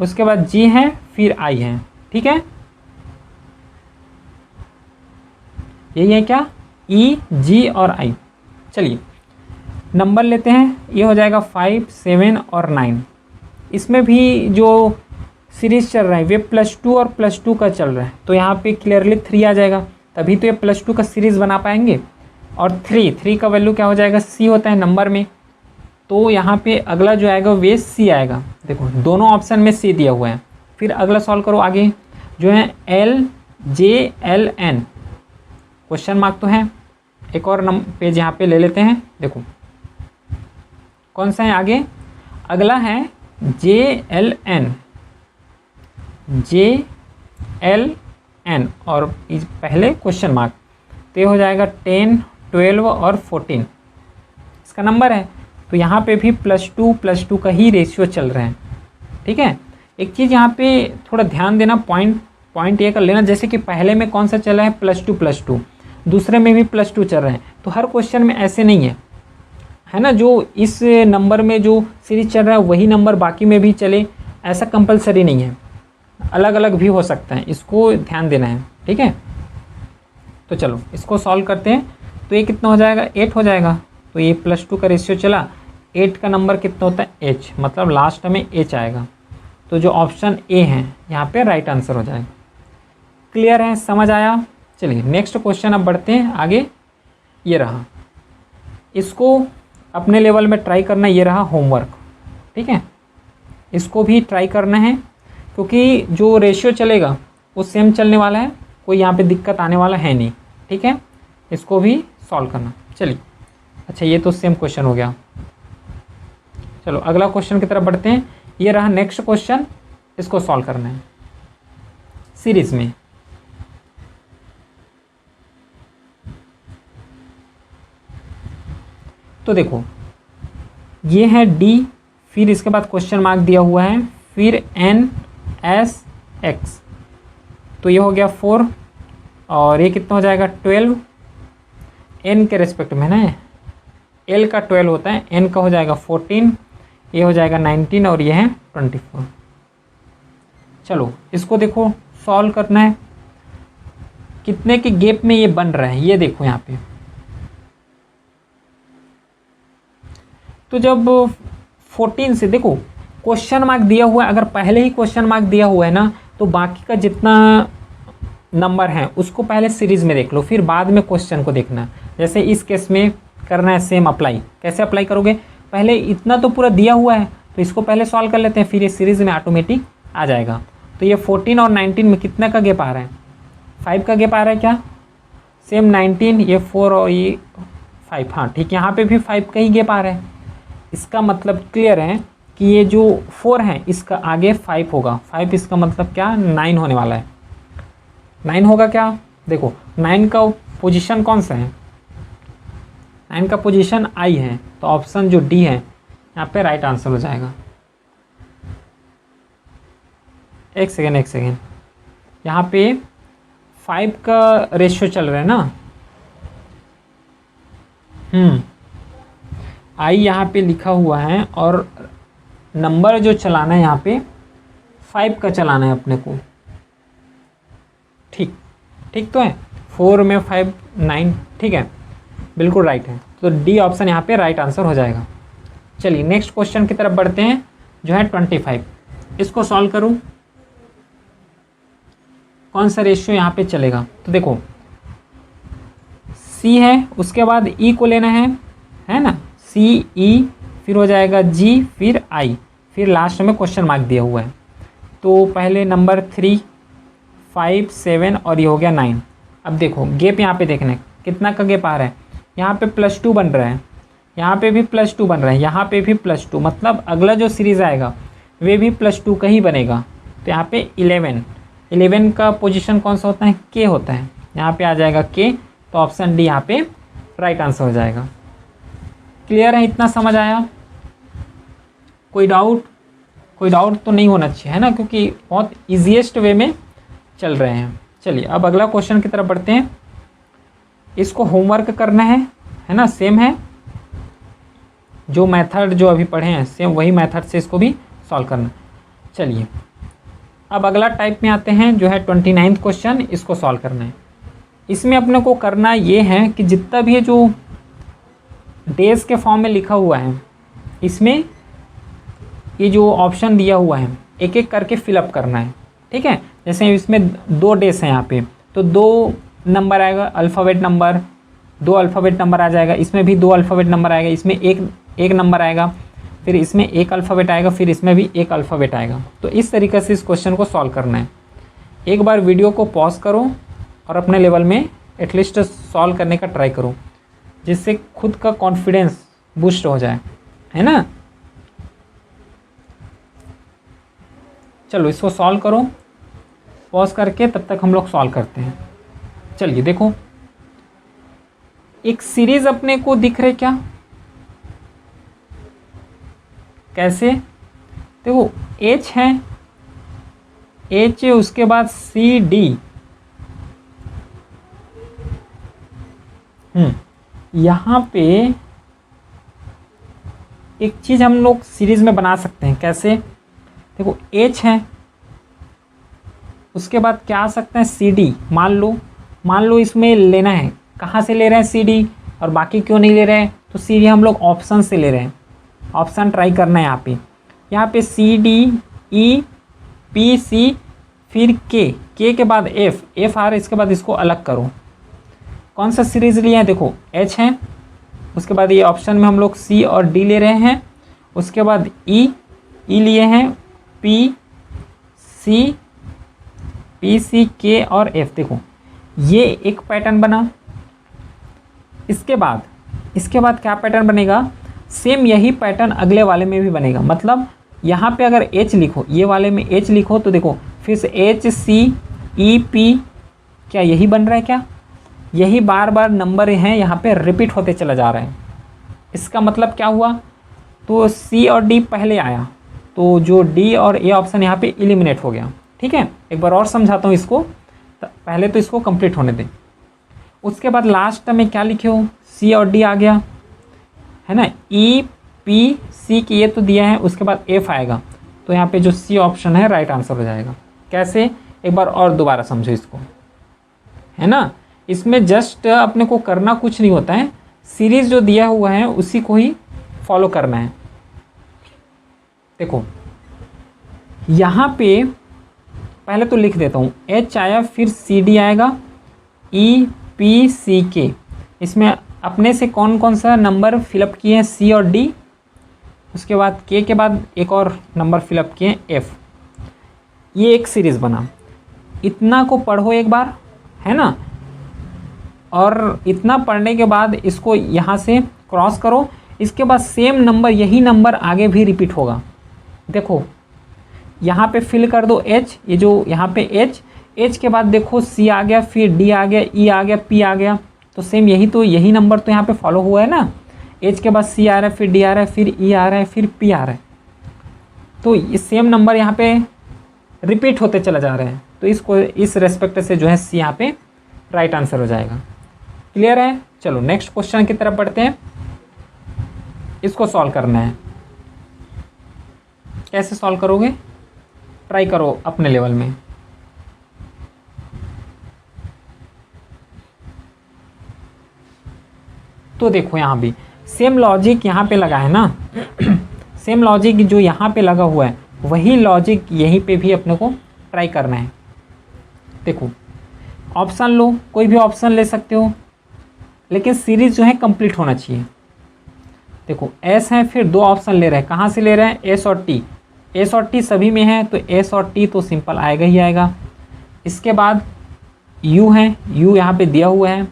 उसके बाद G है, फिर I है, ठीक है। यही है क्या, E, G और I। चलिए नंबर लेते हैं, ये हो जाएगा 5, 7 और 9। इसमें भी जो सीरीज चल रहा है वे +2 और +2 का चल रहा है, तो यहाँ पे क्लियरली 3 आ जाएगा, तभी तो ये +2 का सीरीज बना पाएंगे। और 3 का वैल्यू क्या हो जाएगा, C होता है नंबर में, तो यहाँ पे अगला जो आएगा वे C आएगा। देखो दोनों ऑप्शन में C दिया हुआ है। फिर अगला सॉल्व करो, आगे जो है LJLN क्वेश्चन मार्क तो है। एक और पेज यहाँ पे ले लेते हैं। देखो कौन सा है आगे, अगला है JLN और पहले क्वेश्चन मार्क, तो ये हो जाएगा 10, 12 और 14 इसका नंबर है। तो यहाँ पे भी +2 का ही रेशियो चल रहा है, ठीक है। एक चीज़ यहाँ पे थोड़ा ध्यान देना, पॉइंट ये कर लेना, जैसे कि पहले में कौन सा चला है, +2, दूसरे में भी +2 चल रहे हैं, तो हर क्वेश्चन में ऐसे नहीं है ना। जो इस नंबर में जो सीरीज चल रहा है वही नंबर बाकी में भी चले, ऐसा कंपलसरी नहीं है, अलग अलग भी हो सकता है, इसको ध्यान देना है, ठीक है। तो चलो इसको सॉल्व करते हैं। तो ये कितना हो जाएगा, 8 हो जाएगा। तो ये +2 का रेशियो चला, 8 का नंबर कितना होता है, H, मतलब लास्ट में H आएगा। तो जो ऑप्शन A है यहाँ पे राइट आंसर हो जाएगा। क्लियर है, समझ आया। चलिए नेक्स्ट क्वेश्चन अब बढ़ते हैं आगे। ये रहा, इसको अपने लेवल में ट्राई करना, ये रहा होमवर्क, ठीक है। इसको भी ट्राई करना है, क्योंकि जो रेशियो चलेगा वो सेम चलने वाला है, कोई यहाँ पे दिक्कत आने वाला है नहीं, ठीक है। इसको भी सॉल्व करना। चलिए अच्छा, ये तो सेम क्वेश्चन हो गया। चलो अगला क्वेश्चन की तरफ बढ़ते हैं। ये रहा नेक्स्ट क्वेश्चन, इसको सॉल्व करना है सीरीज में। तो देखो ये है D, फिर इसके बाद क्वेश्चन मार्क दिया हुआ है, फिर NSX, तो ये हो गया 4 और ये कितना हो जाएगा 12 N के रेस्पेक्ट में ना, L का 12 होता है, N का हो जाएगा 14, ये हो जाएगा 19 और ये है 24। चलो इसको देखो सॉल्व करना है, कितने के गैप में ये बन रहा है ये देखो यहाँ पे। तो जब 14 से देखो क्वेश्चन मार्क दिया हुआ है, अगर पहले ही क्वेश्चन मार्क दिया हुआ है ना तो बाकी का जितना नंबर है उसको पहले सीरीज में देख लो, फिर बाद में क्वेश्चन को देखना। जैसे इस केस में करना है सेम अप्लाई। कैसे अप्लाई करोगे, पहले इतना तो पूरा दिया हुआ है तो इसको पहले सॉल्व कर लेते हैं, फिर ये सीरीज में ऑटोमेटिक आ जाएगा। तो ये 14 और 19 में कितना का गैप आ रहा है, 5 का गैप आ रहा है क्या, सेम 19 ये 4 और ये 5, हाँ ठीक, यहाँ पे भी 5 का ही गैप आ रहा है। इसका मतलब क्लियर है कि ये जो 4 है इसका आगे 5 होगा, 5 इसका मतलब क्या 9 होने वाला है। 9 होगा क्या, देखो 9 का पोजीशन कौन सा है, 9 का पोजीशन आई है, तो ऑप्शन जो डी है यहाँ पे राइट आंसर हो जाएगा। एक सेकेंड, यहाँ पे 5 का रेशियो चल रहा है ना, आई यहाँ पे लिखा हुआ है और नंबर जो चलाना है यहाँ पे 5 का चलाना है अपने को। ठीक तो है, 4 में 5 9, ठीक है, बिल्कुल राइट है। तो डी ऑप्शन यहाँ पे राइट आंसर हो जाएगा। चलिए नेक्स्ट क्वेश्चन की तरफ बढ़ते हैं जो है 25। इसको सॉल्व करूँ, कौन सा रेशियो यहाँ पे चलेगा, तो देखो सी है, उसके बाद ई को लेना है ना, सी ई, फिर हो जाएगा जी, फिर आई, फिर लास्ट में क्वेश्चन मार्क दिया हुआ है। तो पहले नंबर 3 5 7 और ये हो गया 9। अब देखो गैप यहाँ पे देखने कितना का गैप आ रहा है, यहाँ पे +2 बन रहा है, यहाँ पे भी +2 बन रहा है, यहाँ पे भी +2, मतलब अगला जो सीरीज़ आएगा वे भी +2 का ही बनेगा। तो यहाँ पे 11 का पोजीशन कौन सा होता है, के होता है, यहाँ पे आ जाएगा के, तो ऑप्शन डी यहाँ पे राइट आंसर हो जाएगा। क्लियर है, इतना समझ आया, कोई डाउट तो नहीं होना चाहिए है ना, क्योंकि बहुत ईजीएस्ट वे में चल रहे हैं। चलिए अब अगला क्वेश्चन की तरफ बढ़ते हैं। इसको होमवर्क करना है ना, सेम है जो मेथड जो अभी पढ़े हैं सेम वही मेथड से इसको भी सॉल्व करना। चलिए अब अगला टाइप में आते हैं जो है 29 क्वेश्चन, इसको सॉल्व करना है। इसमें अपने को करना ये है कि जितना भी है जो डेज के फॉर्म में लिखा हुआ है इसमें ये जो ऑप्शन दिया हुआ है एक एक करके फिलअप करना है, ठीक है। जैसे इसमें 2 डेज हैं यहाँ पे, तो 2 नंबर आएगा अल्फ़ाबेट नंबर, 2 अल्फ़ाबेट नंबर आ जाएगा, इसमें भी 2 अल्फ़ाबेट नंबर आएगा, इसमें एक नंबर आएगा, फिर इसमें 1 अल्फ़ाबेट आएगा, फिर इसमें भी 1 अल्फ़ाबेट आएगा। तो इस तरीके से इस क्वेश्चन को सॉल्व करना है। एक बार वीडियो को पॉज करो और अपने लेवल में एटलीस्ट सॉल्व करने का ट्राई करो, जिससे खुद का कॉन्फिडेंस बूस्ट हो जाए, है ना। चलो इसको सॉल्व करो पॉज करके, तब तक हम लोग सॉल्व करते हैं। चलिए देखो एक सीरीज अपने को दिख रही क्या, कैसे, देखो H है, H उसके बाद CD, यहाँ पे एक चीज़ हम लोग सीरीज में बना सकते हैं। कैसे, देखो H है, उसके बाद क्या आ सकते हैं CD। मान लो इसमें लेना है, कहाँ से ले रहे हैं CD और बाकी क्यों नहीं ले रहे हैं, तो CD हम लोग ऑप्शन से ले रहे हैं, ऑप्शन ट्राई करना है। यहाँ पे CD E P C फिर K के बाद F आ रहा है, इसके बाद इसको अलग करो। कौन सा सीरीज लिया है, देखो H है, उसके बाद ये ऑप्शन में हम लोग C और D ले रहे हैं, उसके बाद E लिए हैं, P C K और F। देखो ये एक पैटर्न बना, इसके बाद क्या पैटर्न बनेगा, सेम यही पैटर्न अगले वाले में भी बनेगा। मतलब यहाँ पे अगर H लिखो, ये वाले में H लिखो, तो देखो फिर से H C E P, क्या यही बन रहा है, क्या यही बार बार नंबर हैं यहाँ पे रिपीट होते चला जा रहा है। इसका मतलब क्या हुआ, तो C और D पहले आया, तो जो D और A ऑप्शन यहाँ पे एलिमिनेट हो गया। ठीक है, एक बार और समझाता हूँ इसको, पहले तो इसको कंप्लीट होने दें। उसके बाद लास्ट में क्या लिखे हो, C और D आ गया, है ना, ई पी सी की ये तो दिया है, उसके बाद एफ आएगा, तो यहाँ पे जो सी ऑप्शन है राइट आंसर हो जाएगा। कैसे, एक बार और दोबारा समझो इसको, है ना। इसमें जस्ट अपने को करना कुछ नहीं होता है, सीरीज जो दिया हुआ है उसी को ही फॉलो करना है। देखो यहाँ पे पहले तो लिख देता हूँ, एच आया, फिर सी डी आएगा, ई पी सी के, इसमें अपने से कौन कौन सा नंबर फिलअप किए हैं, सी और डी, उसके बाद के बाद एक और नंबर फिलअप किए एफ, ये एक सीरीज़ बना। इतना को पढ़ो एक बार, है ना, और इतना पढ़ने के बाद इसको यहाँ से क्रॉस करो, इसके बाद सेम नंबर, यही नंबर आगे भी रिपीट होगा। देखो यहाँ पे फिल कर दो एच, ये जो यहाँ पे एच के बाद देखो सी आ गया, फिर डी आ गया, ई आ गया, पी आ गया, तो सेम यही नंबर तो यहाँ पे फॉलो हुआ है ना। एच के बाद सी आ रहा है, फिर डी आ रहा है, फिर ई आ रहा है, फिर पी आ रहा है, तो ये सेम नंबर यहाँ पे रिपीट होते चला जा रहा है, तो इसको इस रेस्पेक्ट से जो है सी यहाँ पे राइट आंसर हो जाएगा। क्लियर है। चलो नेक्स्ट क्वेश्चन की तरफ बढ़ते हैं, इसको सॉल्व करना है। कैसे सॉल्व करोगे, ट्राई करो अपने लेवल में। तो देखो यहाँ भी सेम लॉजिक यहाँ पे लगा है ना सेम लॉजिक जो यहाँ पे लगा हुआ है वही लॉजिक यहीं पे भी अपने को ट्राई करना है। देखो ऑप्शन लो, कोई भी ऑप्शन ले सकते हो, लेकिन सीरीज जो है कंप्लीट होना चाहिए। देखो एस है, फिर दो ऑप्शन ले रहे हैं, कहाँ से ले रहे हैं, एस और टी, एस और टी सभी में है, तो एस और टी तो सिंपल आएगा ही आएगा। इसके बाद यू है, यू यहाँ पे दिया हुआ है,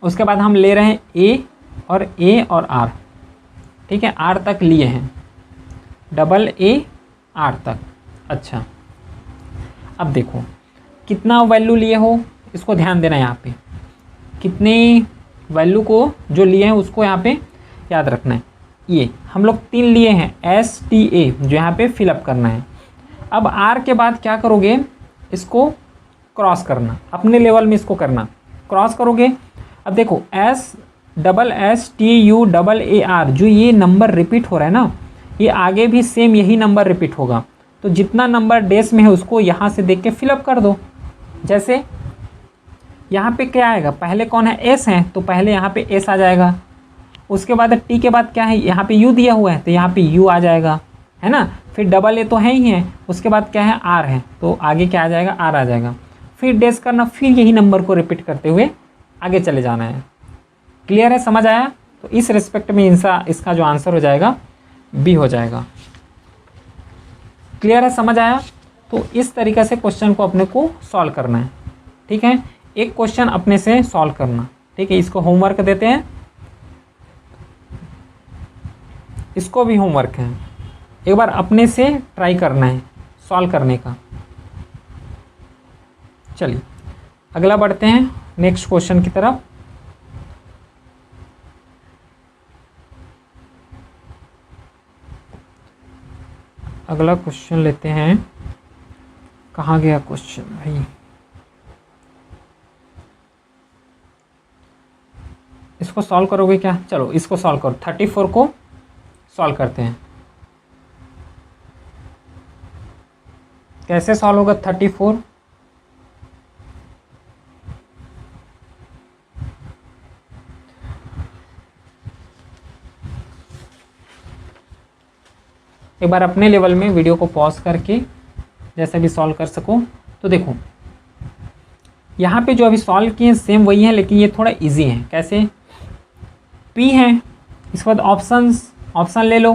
उसके बाद हम ले रहे हैं ए और आर, ठीक है, आर तक लिए हैं, डबल ए आर तक। अच्छा अब देखो कितना वैल्यू लिए हो, इसको ध्यान देना, यहाँ पे कितने वैल्यू को जो लिए हैं उसको यहाँ पे याद रखना है। ये हम लोग 3 लिए हैं, एस टी ए जो यहाँ पे फिलअप करना है। अब आर के बाद क्या करोगे, इसको क्रॉस करना, अपने लेवल में इसको करना, क्रॉस करोगे। अब देखो S double S T U double A R, जो ये नंबर रिपीट हो रहा है ना, ये आगे भी सेम यही नंबर रिपीट होगा, तो जितना नंबर डेस में है उसको यहाँ से देख के फिलअप कर दो। जैसे यहाँ पे क्या आएगा, पहले कौन है, एस है, तो पहले यहाँ पे एस आ जाएगा, उसके बाद टी के बाद क्या है, यहाँ पे यू दिया हुआ है, तो यहाँ पे यू आ जाएगा, है ना, फिर डबल ए तो है ही है, उसके बाद क्या है, आर है, तो आगे क्या आ जाएगा, आर आ जाएगा, फिर डेस करना, फिर यही नंबर को रिपीट करते हुए आगे चले जाना है। क्लियर है, समझ आया। तो इस रिस्पेक्ट में इसका जो आंसर हो जाएगा बी हो जाएगा। क्लियर है, समझ आया। तो इस तरीके से क्वेश्चन को अपने को सॉल्व करना है, ठीक है, एक क्वेश्चन अपने से सॉल्व करना, ठीक है। इसको होमवर्क देते हैं, इसको भी होमवर्क है, एक बार अपने से ट्राई करना है सॉल्व करने का। चलिए अगला बढ़ते हैं नेक्स्ट क्वेश्चन की तरफ। अगला क्वेश्चन लेते हैं, कहाँ गया क्वेश्चन भाई, इसको सॉल्व करोगे क्या, चलो इसको सॉल्व करो, 34 को सॉल्व करते हैं। कैसे सॉल्व होगा 34, एक बार अपने लेवल में वीडियो को पॉज करके जैसे भी सॉल्व कर सको। तो देखो यहाँ पे जो अभी सॉल्व किए सेम वही है, लेकिन ये थोड़ा इजी है। कैसे, पी है, इसके बाद ऑप्शन ले लो,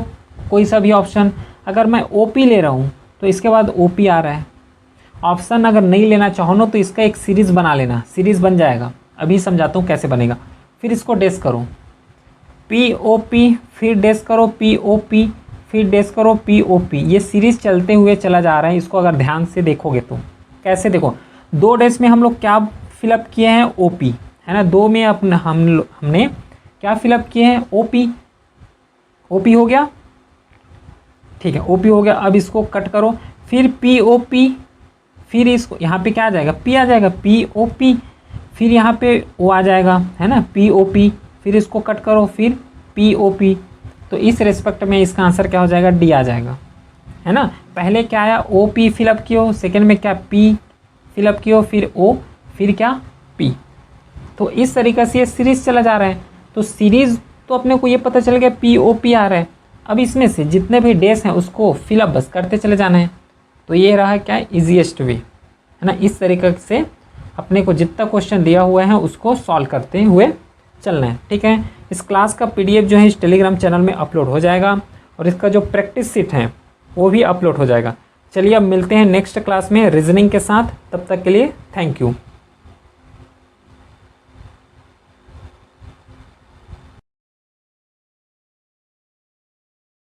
कोई सा भी ऑप्शन। अगर मैं ओ पी ले रहा हूँ तो इसके बाद ओ पी आ रहा है। ऑप्शन अगर नहीं लेना चाहो ना तो इसका एक सीरीज़ बना लेना, सीरीज़ बन जाएगा। अभी समझाता हूँ कैसे बनेगा। फिर इसको डेस करो, पी ओ पी, फिर डेस करो पी ओ पी, फिर डेस करो पी ओ पी। ये सीरीज़ चलते हुए चला जा रहा है। इसको अगर ध्यान से देखोगे तो कैसे, देखो 2 डेस में हम लोग क्या फिलअप किए हैं, ओ पी, है ना। 2 में अपना हमने क्या फिलअप किए हैं, ओ पी। ओ पी हो गया, ठीक है, ओ पी हो गया। अब इसको कट करो, फिर पी ओ पी, फिर इसको यहाँ पे क्या आ जाएगा, पी आ जाएगा, पी ओ पी, फिर यहाँ पे ओ आ जाएगा, है ना, पी ओ पी, फिर इसको कट करो, फिर POP। तो इस रेस्पेक्ट में इसका आंसर क्या हो जाएगा, D आ जाएगा, है ना। पहले क्या आया, OP फिलअप कियो, सेकेंड में क्या P फिलअप कियो, फिर O, फिर क्या P। तो इस तरीके से ये सीरीज चला जा रहा है। तो सीरीज तो अपने को ये पता चल गया POP आ रहा है। अब इसमें से जितने भी डेज हैं उसको फिलअप बस करते चले जाना है। तो ये रहा क्या, ईजीएस्ट वे, है ना। इस तरीके से अपने को जितना क्वेश्चन दिया हुआ है उसको सॉल्व करते हुए चलना है, ठीक है। इस क्लास का PDF जो है इस टेलीग्राम चैनल में अपलोड हो जाएगा और इसका जो प्रैक्टिस सीट है वो भी अपलोड हो जाएगा। चलिए अब मिलते हैं नेक्स्ट क्लास में रीजनिंग के साथ, तब तक के लिए थैंक यू।